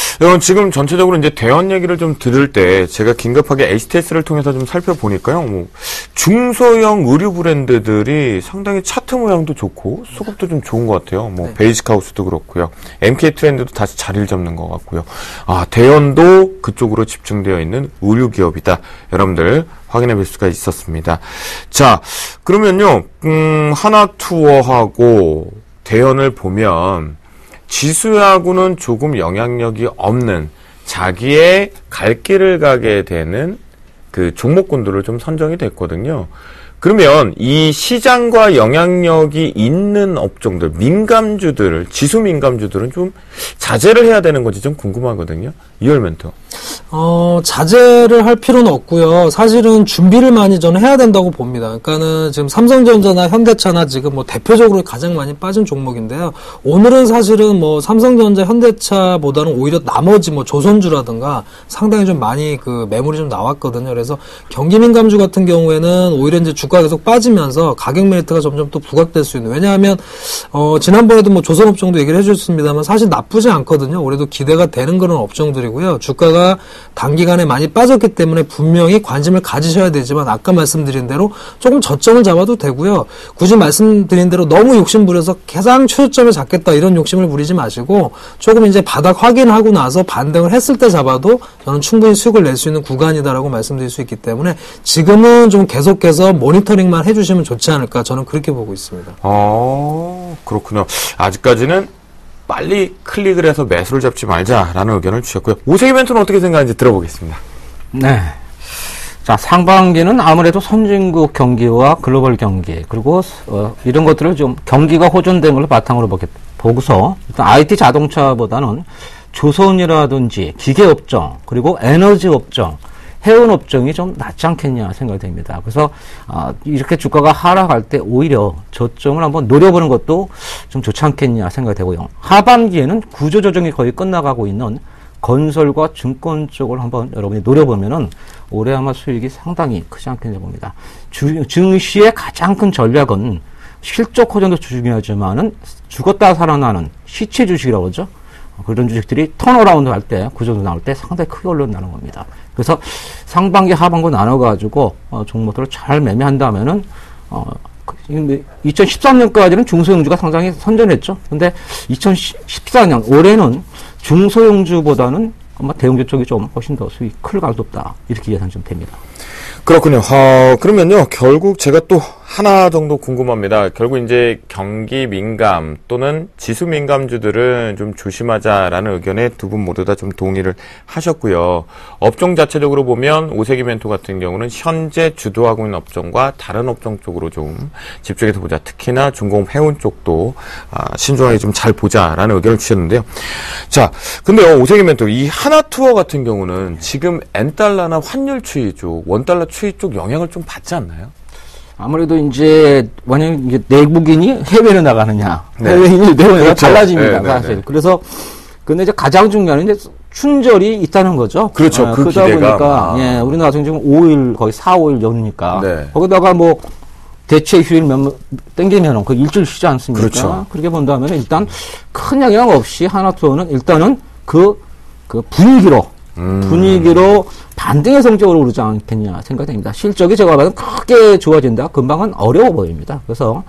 지금 전체적으로 이제 대연 얘기를 좀 들을 때 제가 긴급하게 HTS를 통해서 좀 살펴보니까요. 뭐 중소형 의류 브랜드들이 상당히 차트 모양도 좋고 수급도 좀 좋은 것 같아요. 뭐 네. 베이직하우스도 그렇고요. MK 트렌드도 다시 자리를 잡는 것 같고요. 대연도 그쪽으로 집중되어 있는 의류 기업이다. 여러분들 확인해 볼 수가 있었습니다. 자, 그러면요. 하나투어하고 대연을 보면 지수하고는 조금 영향력이 없는 자기의 갈 길을 가게 되는 그 종목군들을 좀 선정이 됐거든요. 그러면 이 시장과 영향력이 있는 업종들, 민감주들, 지수 민감주들은 좀 자제를 해야 되는 건지 좀 궁금하거든요. 이월 멘토. 자제를 할 필요는 없고요. 사실은 준비를 많이 저는 해야 된다고 봅니다. 그러니까는 지금 삼성전자나 현대차나 지금 뭐 대표적으로 가장 많이 빠진 종목인데요. 오늘은 사실은 뭐 삼성전자, 현대차보다는 오히려 나머지 뭐 조선주라든가 상당히 좀 많이 그 매물이 좀 나왔거든요. 그래서 경기 민감주 같은 경우에는 오히려 이제 주가가 계속 빠지면서 가격 메리트가 점점 또 부각될 수 있는. 왜냐하면 지난번에도 뭐 조선업종도 얘기를 해줬습니다만 사실 나쁘지 않거든요. 올해도 기대가 되는 그런 업종들이고요. 주가가 단기간에 많이 빠졌기 때문에 분명히 관심을 가지셔야 되지만 아까 말씀드린 대로 조금 저점을 잡아도 되고요. 굳이 말씀드린 대로 너무 욕심 부려서 가장 최저점을 잡겠다 이런 욕심을 부리지 마시고 조금 이제 바닥 확인하고 나서 반등을 했을 때 잡아도 저는 충분히 수익을 낼 수 있는 구간이다라고 말씀드릴 수 있기 때문에 지금은 좀 계속해서 모니터링만 해주시면 좋지 않을까 저는 그렇게 보고 있습니다. 그렇군요. 아직까지는 빨리 클릭을 해서 매수를 잡지 말자라는 의견을 주셨고요. 오세기 멘토는 어떻게 생각하는지 들어보겠습니다. 네. 자, 상반기는 아무래도 선진국 경기와 글로벌 경기, 그리고, 이런 것들을 좀 경기가 호전된 걸로 바탕으로 보고서, 일단 IT 자동차보다는 조선이라든지 기계업종, 그리고 에너지업종, 해운업종이 좀 낫지 않겠냐 생각이 됩니다. 그래서 이렇게 주가가 하락할 때 오히려 저점을 한번 노려보는 것도 좀 좋지 않겠냐 생각이 되고요. 하반기에는 구조조정이 거의 끝나가고 있는 건설과 증권 쪽을 한번 여러분이 노려보면은 올해 아마 수익이 상당히 크지 않겠냐 봅니다. 증시의 가장 큰 전략은 실적 호전도 중요하지만은 죽었다 살아나는 시체 주식이라고 그러죠. 그런 주식들이 턴어라운드 할 때, 구조도 나올 때 상당히 크게 올라나는 겁니다. 그래서 상반기, 하반기 나눠가지고, 종목들을 잘 매매한다면은, 2013년까지는 중소형주가 상당히 선전했죠. 근데 2014년, 올해는 중소형주보다는 아마 대형주 쪽이 좀 훨씬 더 수익이 클 가능성이 높다. 이렇게 예상 좀 됩니다. 그렇군요. 그러면요, 결국 제가 또 하나 정도 궁금합니다. 결국 이제 경기 민감 또는 지수 민감주들은 좀 조심하자라는 의견에 두 분 모두 다 좀 동의를 하셨고요. 업종 자체적으로 보면 오세기 멘토 같은 경우는 현재 주도하고 있는 업종과 다른 업종 쪽으로 좀 집중해서 보자. 특히나 중공업 해운 쪽도 신중하게 좀 잘 보자라는 의견을 주셨는데요. 자, 근데요, 오세기 멘토 이 하나투어 같은 경우는 지금 N달러나 환율 추이 쪽, 원달러 추이 쪽 영향을 좀 받지 않나요? 아무래도 이제 만약 이제 내국인이 해외로 나가느냐, 네. 해외인이 내외가 그렇죠. 달라집니다. 네, 사실. 네. 그래서 근데 이제 가장 중요한 건 이제 춘절이 있다는 거죠. 그렇죠. 그 그러다 기대가. 보니까 예, 우리나라 같은 경우 5일 거의 4, 5일 연으니까 네. 거기다가 뭐 대체 휴일 땡기면 그 일주일 쉬지 않습니까? 그렇죠. 그렇게 본다면 일단 큰 영향 없이 하나투어는 일단은 그 분위기로 반등의 성적으로 오르지 않겠냐 생각됩니다. 실적이 제가 봐도 크게 좋아진다. 금방은 어려워 보입니다. 그래서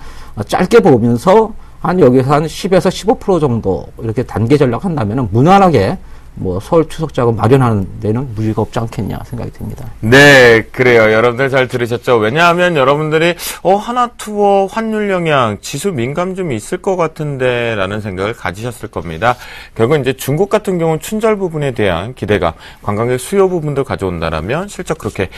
짧게 보면서 여기서 한 10에서 15% 정도 이렇게 단계 전략 한다면 무난하게 뭐 서울 추석 자금 마련하는 데는 무리가 없지 않겠냐 생각이 듭니다. 네, 그래요. 여러분들 잘 들으셨죠? 왜냐하면 여러분들이 하나투어 환율 영향, 지수 민감 좀 있을 것 같은데 라는 생각을 가지셨을 겁니다. 결국 이제 중국 같은 경우는 춘절 부분에 대한 기대감, 관광객 수요 부분도 가져온다라면 실적 그렇게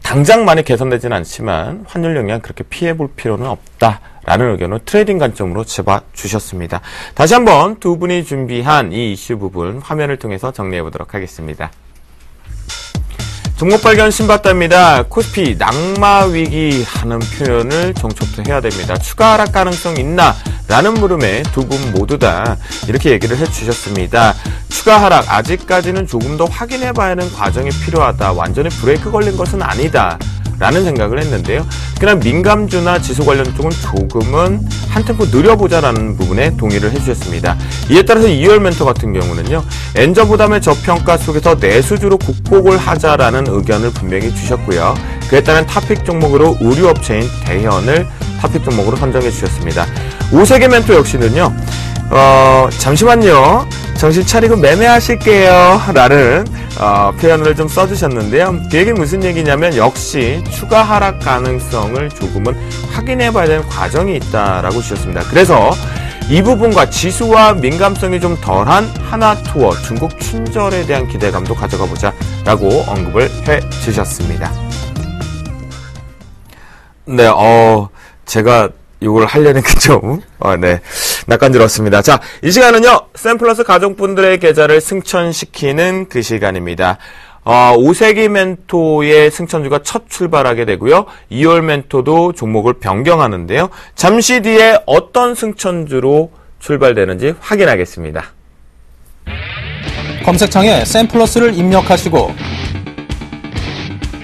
당장 많이 개선되지는 않지만 환율 영향 그렇게 피해볼 필요는 없다. 라는 의견을 트레이딩 관점으로 잡아주셨습니다. 다시 한번 두 분이 준비한 이 이슈 부분 화면을 통해서 정리해보도록 하겠습니다. 종목 발견 신봤답니다. 코스피 낙마 위기 하는 표현을 정초부터 해야 됩니다. 추가 하락 가능성 있나? 라는 물음에 두 분 모두 다 이렇게 얘기를 해주셨습니다. 추가 하락 아직까지는 조금 더 확인해봐야 하는 과정이 필요하다. 완전히 브레이크 걸린 것은 아니다. 라는 생각을 했는데요. 특히나 민감주나 지수 관련 쪽은 조금은 한 템포 느려보자라는 부분에 동의를 해주셨습니다. 이에 따라서 이월 멘토 같은 경우는요. 엔저부담의 저평가 속에서 내수주로 극복을 하자라는 의견을 분명히 주셨고요. 그에 따른 탑픽 종목으로 의류업체인 대현을 탑픽 종목으로 선정해 주셨습니다. 오세기 멘토 역시는요. 잠시만요. 정신 차리고 매매하실게요. 라는 표현을 좀 써주셨는데요. 그 얘기는 무슨 얘기냐면 역시 추가 하락 가능성을 조금은 확인해봐야 되는 과정이 있다라고 주셨습니다. 그래서 이 부분과 지수와 민감성이 좀 덜한 하나투어 중국 춘절에 대한 기대감도 가져가 보자 라고 언급을 해주셨습니다. 네, 제가 이걸 하려는 게 좀, 네, 낯간지럽습니다. 자, 이 시간은요, 샘플러스 가족분들의 계좌를 승천시키는 그 시간입니다. 5세기 멘토의 승천주가 첫 출발하게 되고요. 2월 멘토도 종목을 변경하는데요. 잠시 뒤에 어떤 승천주로 출발되는지 확인하겠습니다. 검색창에 샘플러스를 입력하시고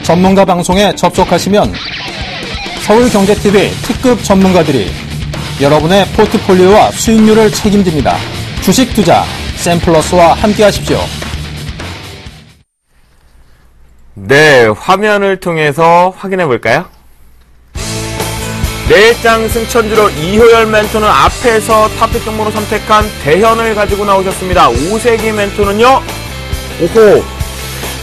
전문가 방송에 접속하시면 서울경제TV 특급 전문가들이 여러분의 포트폴리오와 수익률을 책임집니다. 주식 투자 샘플러스와 함께 하십시오. 네, 화면을 통해서 확인해 볼까요? 내일장 승천주로 이효열 멘토는 앞에서 탑픽 종목으로 선택한 대현을 가지고 나오셨습니다. 5세기 멘토는요, 오호,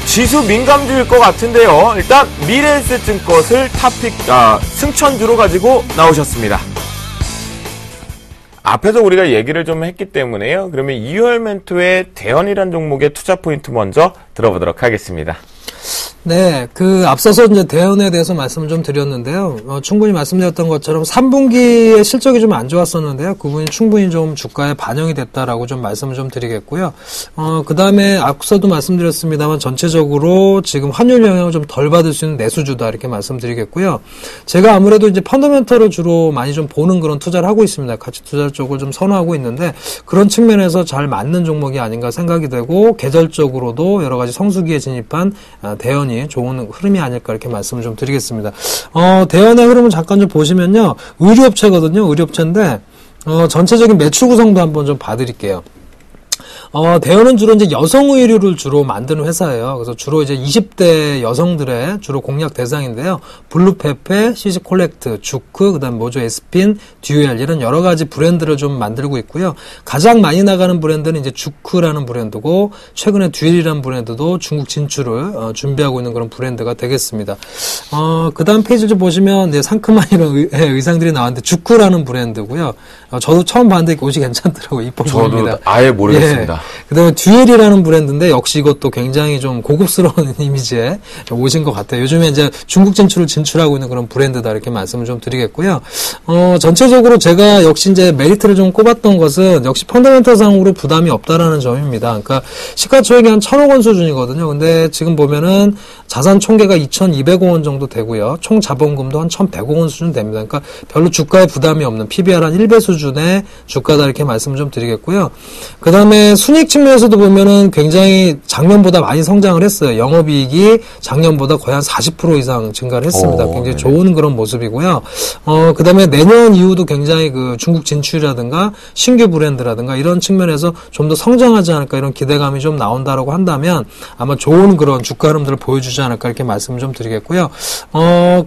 지수 민감주일 것 같은데요. 일단 미래에셋 것을 승천주로 가지고 나오셨습니다. 앞에서 우리가 얘기를 좀 했기 때문에요. 그러면 이효열 멘토의 대현이란 종목의 투자 포인트 먼저 들어보도록 하겠습니다. 네, 앞서서 이제 대현에 대해서 말씀을 좀 드렸는데요. 충분히 말씀드렸던 것처럼 3분기에 실적이 좀 안 좋았었는데요. 그 부분이 충분히 좀 주가에 반영이 됐다라고 좀 말씀을 좀 드리겠고요. 그 다음에 앞서도 말씀드렸습니다만 전체적으로 지금 환율 영향을 좀 덜 받을 수 있는 내수주다 이렇게 말씀드리겠고요. 제가 아무래도 이제 펀더멘털을 주로 많이 좀 보는 그런 투자를 하고 있습니다. 가치 투자 쪽을 좀 선호하고 있는데 그런 측면에서 잘 맞는 종목이 아닌가 생각이 되고 계절적으로도 여러 가지 성수기에 진입한 대현이 좋은 흐름이 아닐까 이렇게 말씀을 좀 드리겠습니다. 대현의 흐름을 잠깐 좀 보시면요. 의류업체거든요. 의류업체인데, 전체적인 매출 구성도 한번 좀 봐드릴게요. 대현은 주로 이제 여성 의류를 주로 만드는 회사예요. 그래서 주로 이제 20대 여성들의 주로 공략 대상인데요. 블루페페, 시시콜렉트, 주크, 그다음 모조 에스핀, 듀엘 이런 여러 가지 브랜드를 좀 만들고 있고요. 가장 많이 나가는 브랜드는 이제 주크라는 브랜드고 최근에 듀엘이라는 브랜드도 중국 진출을 준비하고 있는 그런 브랜드가 되겠습니다. 그다음 페이지를 좀 보시면 이제 상큼한 이런 의상들이 나왔는데 주크라는 브랜드고요. 저도 처음 봤는데 옷이 괜찮더라고요. 이뻐 보입니다. 저도 아예 모르겠습니다. 예. 그다음에 듀엘이라는 브랜드인데 역시 이것도 굉장히 좀 고급스러운 이미지의 옷인 것 같아요. 요즘에 이제 중국 진출을 진출하고 있는 그런 브랜드다 이렇게 말씀을 좀 드리겠고요. 전체적으로 제가 역시 이제 메리트를 좀 꼽았던 것은 역시 펀더멘털상으로 부담이 없다라는 점입니다. 그러니까 시가총액이 한 1,000억 원 수준이거든요. 근데 지금 보면은 자산 총계가 2,200억 원 정도 되고요. 총 자본금도 한 1,100억 원 수준 됩니다. 그러니까 별로 주가에 부담이 없는 PBR 한 1배 수준의 주가다 이렇게 말씀을 좀 드리겠고요. 그 다음에 순이익 측면에서도 보면은 굉장히 작년보다 많이 성장을 했어요. 영업이익이 작년보다 거의 한 40% 이상 증가를 했습니다. 굉장히 네네. 좋은 그런 모습이고요. 그 다음에 내년 이후도 굉장히 중국 진출이라든가 신규 브랜드라든가 이런 측면에서 좀 더 성장하지 않을까 이런 기대감이 좀 나온다라고 한다면 아마 좋은 그런 주가 흐름들을 보여주지 않을까 이렇게 말씀을 좀 드리겠고요.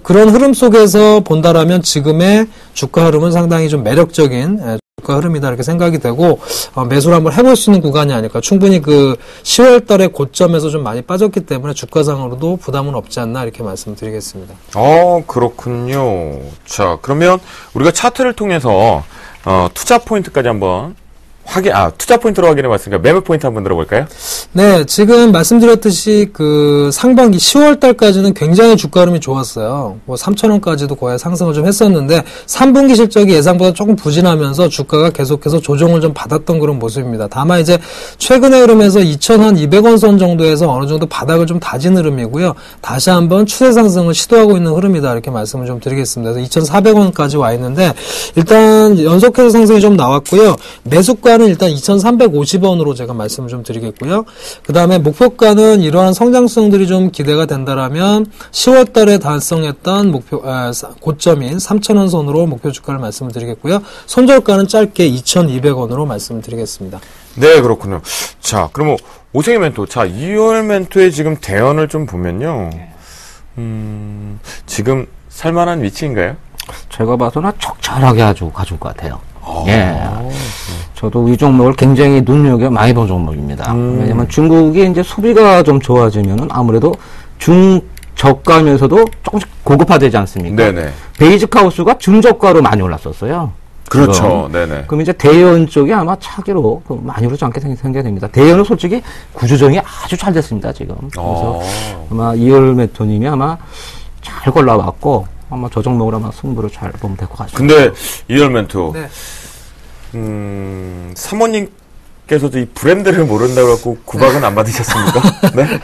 그런 흐름 속에서 본다라면 지금의 주가 흐름은 상당히 좀 매력적인 주가 흐름이다 이렇게 생각이 되고 매수를 한번 해볼 수 있는 구간이 아닐까. 충분히 10월 달에 고점에서 좀 많이 빠졌기 때문에 주가상으로도 부담은 없지 않나 이렇게 말씀드리겠습니다. 그렇군요. 자, 그러면 우리가 차트를 통해서 투자 포인트까지 한번 투자 포인트로 확인해 봤으니까 매매 포인트 한번 들어볼까요? 네, 지금 말씀드렸듯이 상반기 10월 달까지는 굉장히 주가 흐름이 좋았어요. 3,000원까지도 거의 상승을 좀 했었는데 3분기 실적이 예상보다 조금 부진하면서 주가가 계속해서 조정을 좀 받았던 그런 모습입니다. 다만 이제 최근의 흐름에서 2,200원 선 정도에서 어느 정도 바닥을 좀 다진 흐름이고요. 다시 한번 추세 상승을 시도하고 있는 흐름이다 이렇게 말씀을 좀 드리겠습니다. 그래서 2,400원까지 와 있는데 일단 연속해서 상승이 좀 나왔고요. 매수가 일단 2,350원으로 제가 말씀을 좀 드리겠고요. 그 다음에 목표가는 이러한 성장성들이 좀 기대가 된다라면 10월 달에 달성했던 고점인 3,000원 선으로 목표 주가를 말씀을 드리겠고요. 손절가는 짧게 2,200원으로 말씀을 드리겠습니다. 네, 그렇군요. 자, 그러면 5세기 멘토. 자, 2월 멘토의 지금 대연을 좀 보면요. 지금 살만한 위치인가요? 제가 봐서는 적절하게 아주 가져올 것 같아요. 예. 저도 이 종목을 굉장히 눈여겨 많이 본 종목입니다. 왜냐면 중국이 이제 소비가 좀 좋아지면은 아무래도 중저가면서도 조금씩 고급화되지 않습니까? 네네. 베이직 하우스가 중저가로 많이 올랐었어요. 그렇죠. 네네. 그럼 이제 대연 쪽이 아마 차기로 많이 오르지 않게 생겨야 됩니다. 대연은 솔직히 구조정이 아주 잘 됐습니다, 지금. 그래서 아마 이열 메토님이 아마 잘 골라왔고, 아마 저 종목으로 아마 승부를 잘 보면 될 것 같습니다. 근데 이열멘토 네. 사모님께서도 이 브랜드를 모른다고 갖고 구박은 안 받으셨습니까? 네?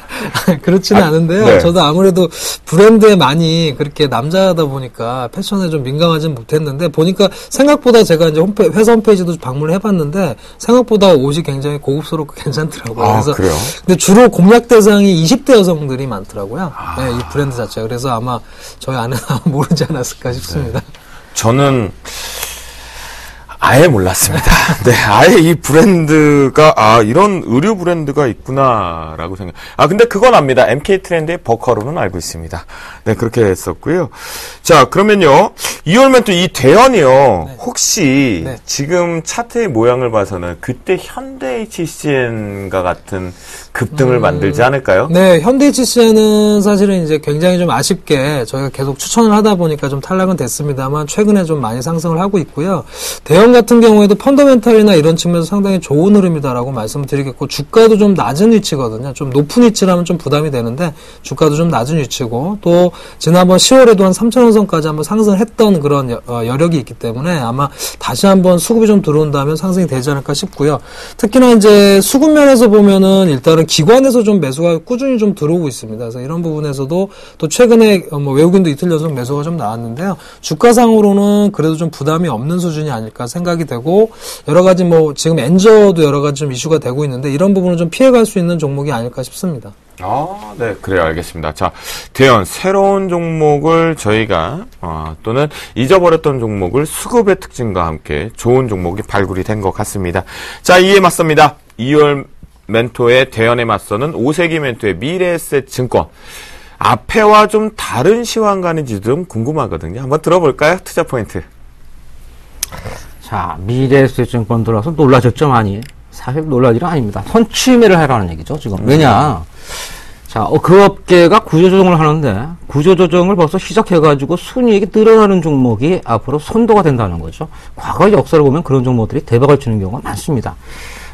그렇지는 않은데요. 네. 저도 아무래도 브랜드에 많이 그렇게 남자다 보니까 패션에 좀 민감하진 못했는데 보니까 생각보다 제가 이제 회사 홈페이지도 방문을 해봤는데 생각보다 옷이 굉장히 고급스럽고 괜찮더라고요. 그래서 그래요? 근데 주로 공략 대상이 20대 여성들이 많더라고요. 네, 이 브랜드 자체가. 그래서 아마 저희 아내는 모르지 않았을까 싶습니다. 저는 아예 몰랐습니다. 네, 아예 이 브랜드가, 이런 의류 브랜드가 있구나라고 생각. 근데 그건 압니다. MK 트렌드의 버커로는 알고 있습니다. 네, 그렇게 했었고요. 자, 그러면요. 이월멘토 이 대연이요. 네. 혹시 네. 지금 차트의 모양을 봐서는 그때 현대 HCN과 같은 급등을 만들지 않을까요? 네, 현대 HCN은 사실은 이제 굉장히 좀 아쉽게 저희가 계속 추천을 하다 보니까 좀 탈락은 됐습니다만 최근에 좀 많이 상승을 하고 있고요. 대형 같은 경우에도 펀더멘탈이나 이런 측면에서 상당히 좋은 흐름이다라고 말씀을 드리겠고 주가도 좀 낮은 위치거든요. 좀 높은 위치라면 좀 부담이 되는데 주가도 좀 낮은 위치고 또 지난번 10월에도 한 3,000원 선까지 한번 상승했던 그런 여력이 있기 때문에 아마 다시 한번 수급이 좀 들어온다면 상승이 되지 않을까 싶고요. 특히나 이제 수급 면에서 보면은 일단은 기관에서 좀 매수가 꾸준히 좀 들어오고 있습니다. 그래서 이런 부분에서도 또 최근에 외국인도 이틀 연속 매수가 좀 나왔는데요. 주가상으로는 그래도 좀 부담이 없는 수준이 아닐까 생각이 되고 여러 가지 지금 엔저도 여러 가지 좀 이슈가 되고 있는데 이런 부분을 좀 피해갈 수 있는 종목이 아닐까 싶습니다. 네, 그래요. 알겠습니다. 자, 대연, 새로운 종목을 저희가, 또는 잊어버렸던 종목을 수급의 특징과 함께 좋은 종목이 발굴이 된 것 같습니다. 자, 이에 맞섭니다. 2월 멘토의 대연에 맞서는 5세기 멘토의 미래에셋 증권. 앞에와 좀 다른 시황관인지 좀 궁금하거든요. 한번 들어볼까요? 투자 포인트. 자, 미래에셋 증권 들어와서 놀라셨죠, 많이? 사실 놀랄 일은 아닙니다. 선취매를 하라는 얘기죠, 지금. 왜냐? 자, 그 업계가 구조조정을 하는데, 구조조정을 벌써 시작해가지고 순이익이 늘어나는 종목이 앞으로 선도가 된다는 거죠. 과거 역사를 보면 그런 종목들이 대박을 치는 경우가 많습니다.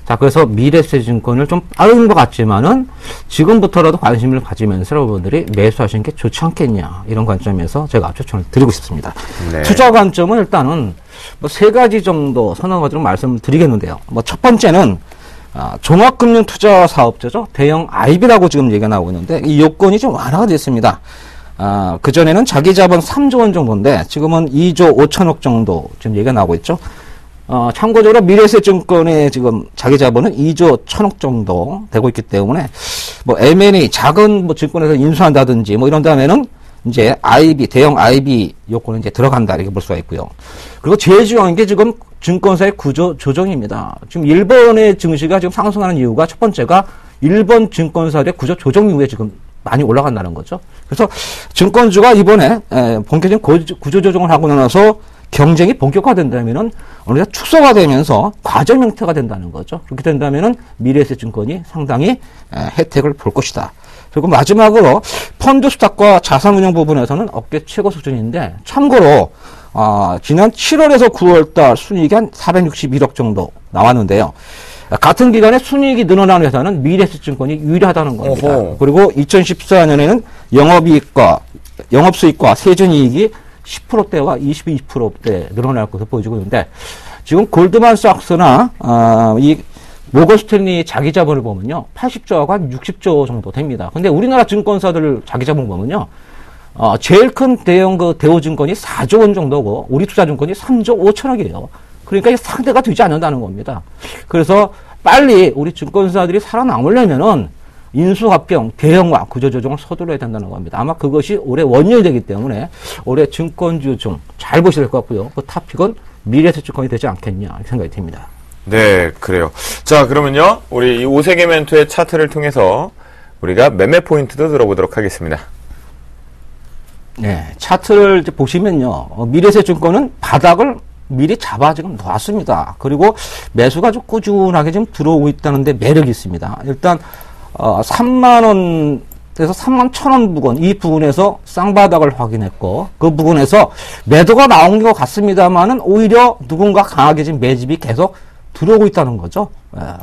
자, 그래서 미래에셋 증권을 좀 빠른 것 같지만은 지금부터라도 관심을 가지면서 여러분들이 매수하시는 게 좋지 않겠냐. 이런 관점에서 제가 추천을 드리고 싶습니다. 네. 투자 관점은 일단은 세 가지 정도, 서너 가지로 말씀을 드리겠는데요. 첫 번째는, 종합금융 투자 사업자죠. 대형 IB라고 지금 얘기가 나오고 있는데, 이 요건이 좀 완화가 됐습니다. 그전에는 자기 자본 3조 원 정도인데, 지금은 2조 5천억 정도 지금 얘기가 나오고 있죠. 참고적으로 미래에셋 증권의 지금 자기 자본은 2조 1천억 정도 되고 있기 때문에, M&A, 작은 증권에서 인수한다든지 이런 다음에는 이제 대형 IB 요건은 이제 들어간다, 이렇게 볼 수가 있고요. 그리고 제일 중요한 게 지금 증권사의 구조 조정입니다. 지금 일본의 증시가 지금 상승하는 이유가 첫 번째가 일본 증권사의 구조 조정 이후에 지금 많이 올라간다는 거죠. 그래서 증권주가 이번에 본격적인 구조 조정을 하고 나서 경쟁이 본격화된다면은 어느 정도 축소가 되면서 과점 형태가 된다는 거죠. 그렇게 된다면은 미래에셋 증권이 상당히 혜택을 볼 것이다. 그리고 마지막으로 펀드 수탁과 자산운용 부분에서는 업계 최고 수준인데 참고로 지난 7월에서 9월달 순이익이 한 461억 정도 나왔는데요. 같은 기간에 순이익이 늘어나는 회사는 미래에셋 증권이 유일하다는 겁니다. 어허. 그리고 2014년에는 영업수익과 세전이익이 10%대와 22%대 늘어날 것으로 보여지고 있는데 지금 골드만삭스나 이 모건 스탠리 자기 자본을 보면요 80조하고 한 60조 정도 됩니다. 근데 우리나라 증권사들 자기 자본 보면요 제일 큰 대형 대우증권이 4조 원 정도고 우리 투자증권이 3조 5천억이에요. 그러니까 이게 상대가 되지 않는다는 겁니다. 그래서 빨리 우리 증권사들이 살아남으려면은 인수합병, 대형화, 구조조정을 서둘러야 된다는 겁니다. 아마 그것이 올해 원년이 되기 때문에 올해 증권주 중 잘 보셔야 될 것 같고요. 그 탑픽은 미래에셋 증권이 되지 않겠냐 생각이 듭니다. 네, 그래요. 자, 그러면요, 우리 이 5세계 멘토의 차트를 통해서 우리가 매매 포인트도 들어보도록 하겠습니다. 네, 차트를 이제 보시면요, 미래에셋 증권은 바닥을 미리 잡아 지금 놨습니다. 그리고 매수가 좀 꾸준하게 지금 들어오고 있다는데 매력이 있습니다. 일단 3만원에서 31,000원 부근, 이 부분에서 쌍바닥을 확인했고, 그 부분에서 매도가 나온 것 같습니다만은 오히려 누군가 강하게 지금 매집이 계속 들어오고 있다는 거죠.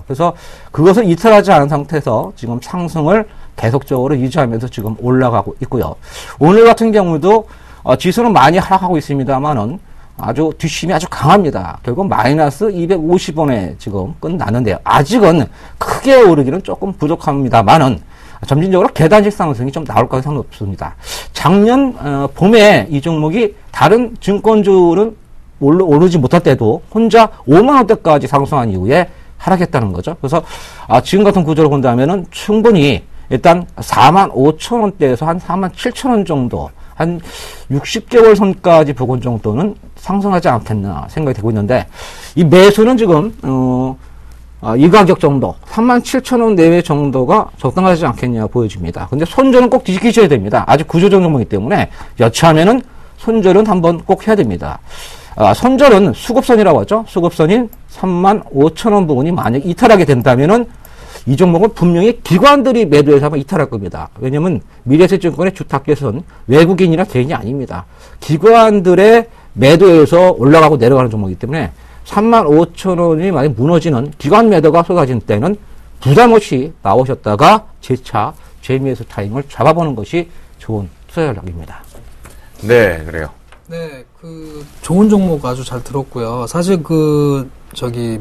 그래서 그것을 이탈하지 않은 상태에서 지금 상승을 계속적으로 유지하면서 지금 올라가고 있고요. 오늘 같은 경우도 지수는 많이 하락하고 있습니다만은 아주 뒷심이 아주 강합니다. 결국 마이너스 250원에 지금 끝났는데요. 아직은 크게 오르기는 조금 부족합니다만은 점진적으로 계단식 상승이 좀 나올 가능성이 높습니다. 작년 봄에 이 종목이 다른 증권주는 오르지 못할 때도 혼자 5만 원대까지 상승한 이후에 하락했다는 거죠. 그래서 지금 같은 구조를 본다면은 충분히 일단 4만 5천 원대에서 한 4만 7천 원 정도, 한 60개월 선까지 부근 정도는 상승하지 않겠나 생각이 되고 있는데, 이 매수는 지금 이 가격 정도 3만 7천 원 내외 정도가 적당하지 않겠냐 보여집니다. 근데 손절은 꼭 지키셔야 됩니다. 아직 구조적 종목이기 때문에 여차하면은 손절은 한번 꼭 해야 됩니다. 손절은 수급선이라고 하죠. 수급선인 3만 5천 원 부분이 만약 이탈하게 된다면은 이 종목은 분명히 기관들이 매도해서 한번 이탈할 겁니다. 왜냐하면 미래에셋증권의 주타겟은 외국인이나 개인이 아닙니다. 기관들의 매도에서 올라가고 내려가는 종목이기 때문에 3만 5천 원이 만약 무너지는 기관 매도가 쏟아진 때는 부담 없이 나오셨다가 재차 재미에서 타임을 잡아보는 것이 좋은 투자 전략입니다. 네, 그래요. 네, 좋은 종목 아주 잘 들었고요. 사실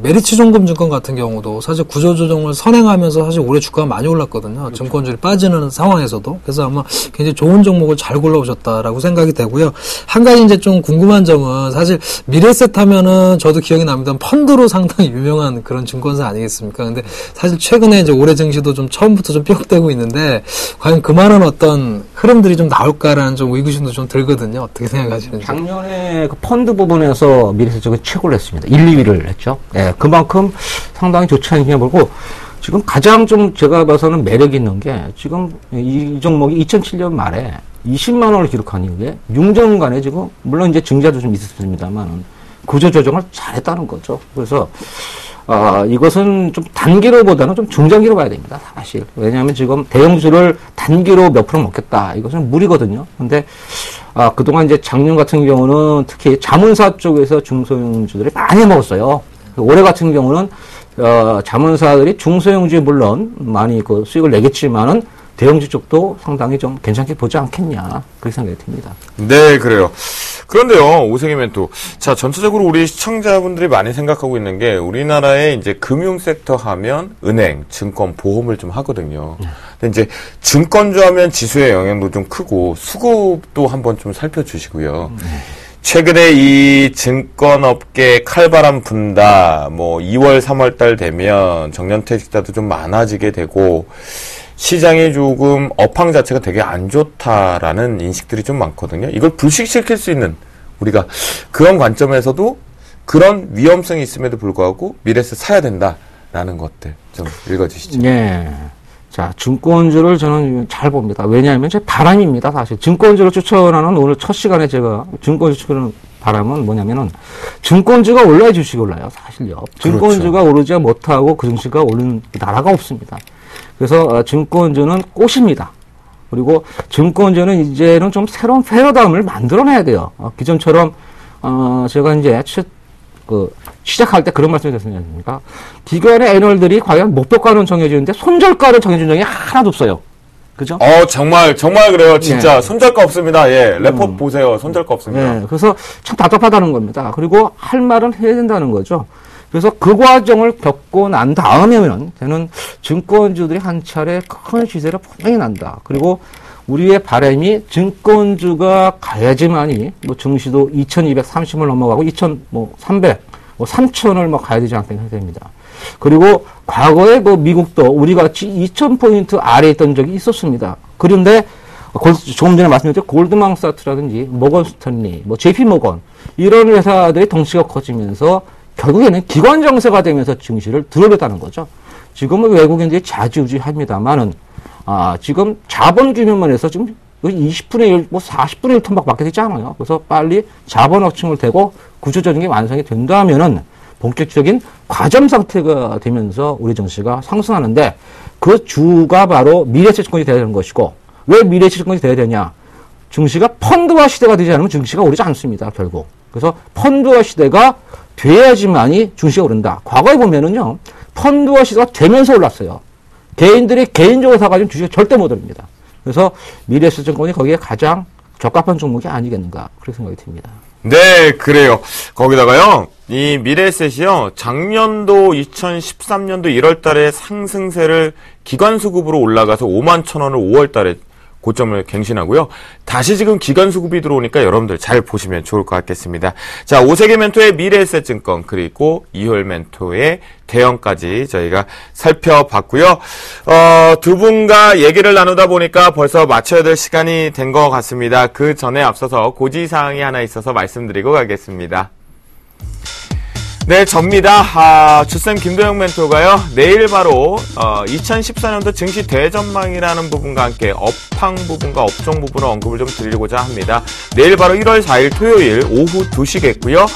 메리츠종금증권 같은 경우도 사실 구조조정을 선행하면서 사실 올해 주가가 많이 올랐거든요. 그렇죠. 증권주들이 빠지는 상황에서도. 그래서 아마 굉장히 좋은 종목을 잘 골라오셨다라고 생각이 되고요. 한 가지 이제 좀 궁금한 점은 사실 미래에셋 하면은 저도 기억이 납니다. 펀드로 상당히 유명한 그런 증권사 아니겠습니까? 근데 사실 최근에 이제 올해 증시도 좀 처음부터 좀 삐걱대고 있는데 과연 그만한 어떤 흐름들이 좀 나올까라는 좀 의구심도 좀 들거든요. 어떻게 생각하시는지. 작년에 그 펀드 부분에서 미래에셋증권이 최고를 했습니다. 1, 2위를 했죠. 예, 그만큼 상당히 좋지 않냐 보고, 지금 가장 좀 제가 봐서는 매력이 있는 게, 지금 이 종목이 2007년 말에 20만 원을 기록한 이후에 6년간에 지금, 물론 이제 증자도 좀 있었습니다만, 구조조정을 잘했다는 거죠. 그래서, 이것은 좀 단기로보다는 좀 중장기로 봐야 됩니다, 사실. 왜냐하면 지금 대형주를 단기로 몇 프로 먹겠다. 이것은 무리거든요. 근데, 그동안 이제 작년 같은 경우는 특히 자문사 쪽에서 중소형주들이 많이 먹었어요. 올해 같은 경우는, 자문사들이 중소형주에 물론 많이 그 수익을 내겠지만은 대형주 쪽도 상당히 좀 괜찮게 보지 않겠냐. 그렇게 생각이 듭니다. 네, 그래요. 그런데요, 오세기 멘토. 자, 전체적으로 우리 시청자분들이 많이 생각하고 있는 게, 우리나라에 이제 금융 섹터 하면 은행, 증권, 보험을 좀 하거든요. 근데 이제 증권주 하면 지수의 영향도 좀 크고, 수급도 한번 좀 살펴주시고요. 최근에 이 증권업계 칼바람 분다, 2월, 3월 달 되면 정년퇴직자도 좀 많아지게 되고, 시장이 조금 업황 자체가 되게 안 좋다라는 인식들이 좀 많거든요. 이걸 불식시킬 수 있는, 우리가 그런 관점에서도 그런 위험성이 있음에도 불구하고 미래에셋 사야 된다라는 것들 좀 읽어주시죠. 네. 자, 증권주를 저는 잘 봅니다. 왜냐하면 제 바람입니다, 사실. 증권주를 추천하는 오늘 첫 시간에 제가 증권주 추천하는 바람은 뭐냐면은, 증권주가 올라야 주식이 올라요, 사실요. 증권주가 그렇죠. 오르지 못하고 그 증시가 오르는 나라가 없습니다. 그래서 증권주는 꽃입니다. 그리고 증권주는 이제는 좀 새로운 패러다임을 만들어내야 돼요. 기존처럼 제가 이제 시작할 때 그런 말씀을 드렸습니다. 기관의 애널들이 과연 목표가는 정해주는데 손절가를 정해준 적이 하나도 없어요. 그죠? 정말 그래요. 진짜. 네. 손절가 없습니다. 예. 레포트 보세요. 손절가 없습니다. 네. 그래서 참 답답하다는 겁니다. 그리고 할 말은 해야 된다는 거죠. 그래서 그 과정을 겪고 난 다음에는 저는 증권주들이 한 차례 큰 시세를 분명히 난다. 그리고 우리의 바람이 증권주가 가야지만이 증시도 2230을 넘어가고 2300, 3000을 가야 되지 않겠나 됩니다. 그리고 과거에 미국도 우리 같이 2000포인트 아래에 있던 적이 있었습니다. 그런데 조금 전에 말씀드렸죠. 골드만삭스라든지 모건 스탠리, JP 모건 이런 회사들의 덩치가 커지면서 결국에는 기관 정세가 되면서 증시를 들어렸다는 거죠. 지금은 외국인들이 좌지우지합니다만은 지금 자본 규모만 해서 지금 20분의 1, 40분의 1 톤밖에 밖에 되지 않아요. 그래서 빨리 자본 확충을 되고 구조조정이 완성이 된다면은 본격적인 과점 상태가 되면서 우리 증시가 상승하는데, 그 주가 바로 미래에셋증권이 되어야 되는 것이고, 왜 미래에셋증권이 되어야 되냐? 증시가 펀드화 시대가 되지 않으면 증시가 오르지 않습니다, 결국. 그래서 펀드화 시대가 돼야지만이 증시가 오른다. 과거에 보면은요, 펀드화 시대가 되면서 올랐어요. 개인들이 개인적으로 사가지고 주식을 절대 못 오릅니다. 그래서 미래에셋증권이 거기에 가장 적합한 종목이 아니겠는가 그렇게 생각이 듭니다. 네, 그래요. 거기다가요, 이 미래에셋이요, 작년도 2013년도 1월 달에 상승세를 기관수급으로 올라가서 51,000원을 5월 달에 고점을 갱신하고요. 다시 지금 기관수급이 들어오니까 여러분들 잘 보시면 좋을 것 같겠습니다. 자, 오세계 멘토의 미래에셋증권, 그리고 이홀 멘토의 대형까지 저희가 살펴봤고요. 두 분과 얘기를 나누다 보니까 벌써 마쳐야 될 시간이 된 것 같습니다. 그 전에 앞서서 고지사항이 하나 있어서 말씀드리고 가겠습니다. 네, 접니다. 주쌤 김도영 멘토가요, 내일 바로 2014년도 증시 대전망이라는 부분과 함께 업황 부분과 업종 부분을 언급을 좀 드리고자 합니다. 내일 바로 1월 4일 토요일 오후 2시겠고요.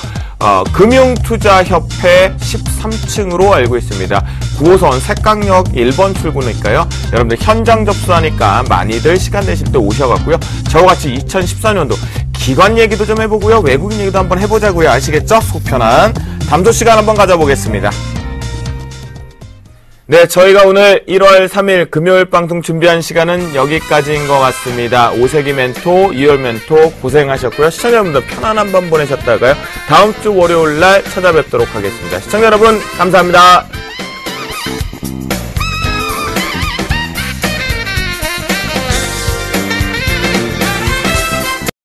금융투자협회 13층으로 알고 있습니다. 9호선 색강역 1번 출구니까요. 여러분들 현장 접수하니까 많이들 시간 되실 때 오셔갖고요. 저와 같이 2014년도 기관 얘기도 좀 해보고요. 외국인 얘기도 한번 해보자고요. 아시겠죠? 속 편한 담소 시간 한번 가져보겠습니다. 네, 저희가 오늘 1월 3일 금요일 방송 준비한 시간은 여기까지인 것 같습니다. 오세기 멘토, 이월 멘토 고생하셨고요. 시청자 여러분들 편안한 밤 보내셨다가요. 다음 주 월요일 날 찾아뵙도록 하겠습니다. 시청자 여러분 감사합니다.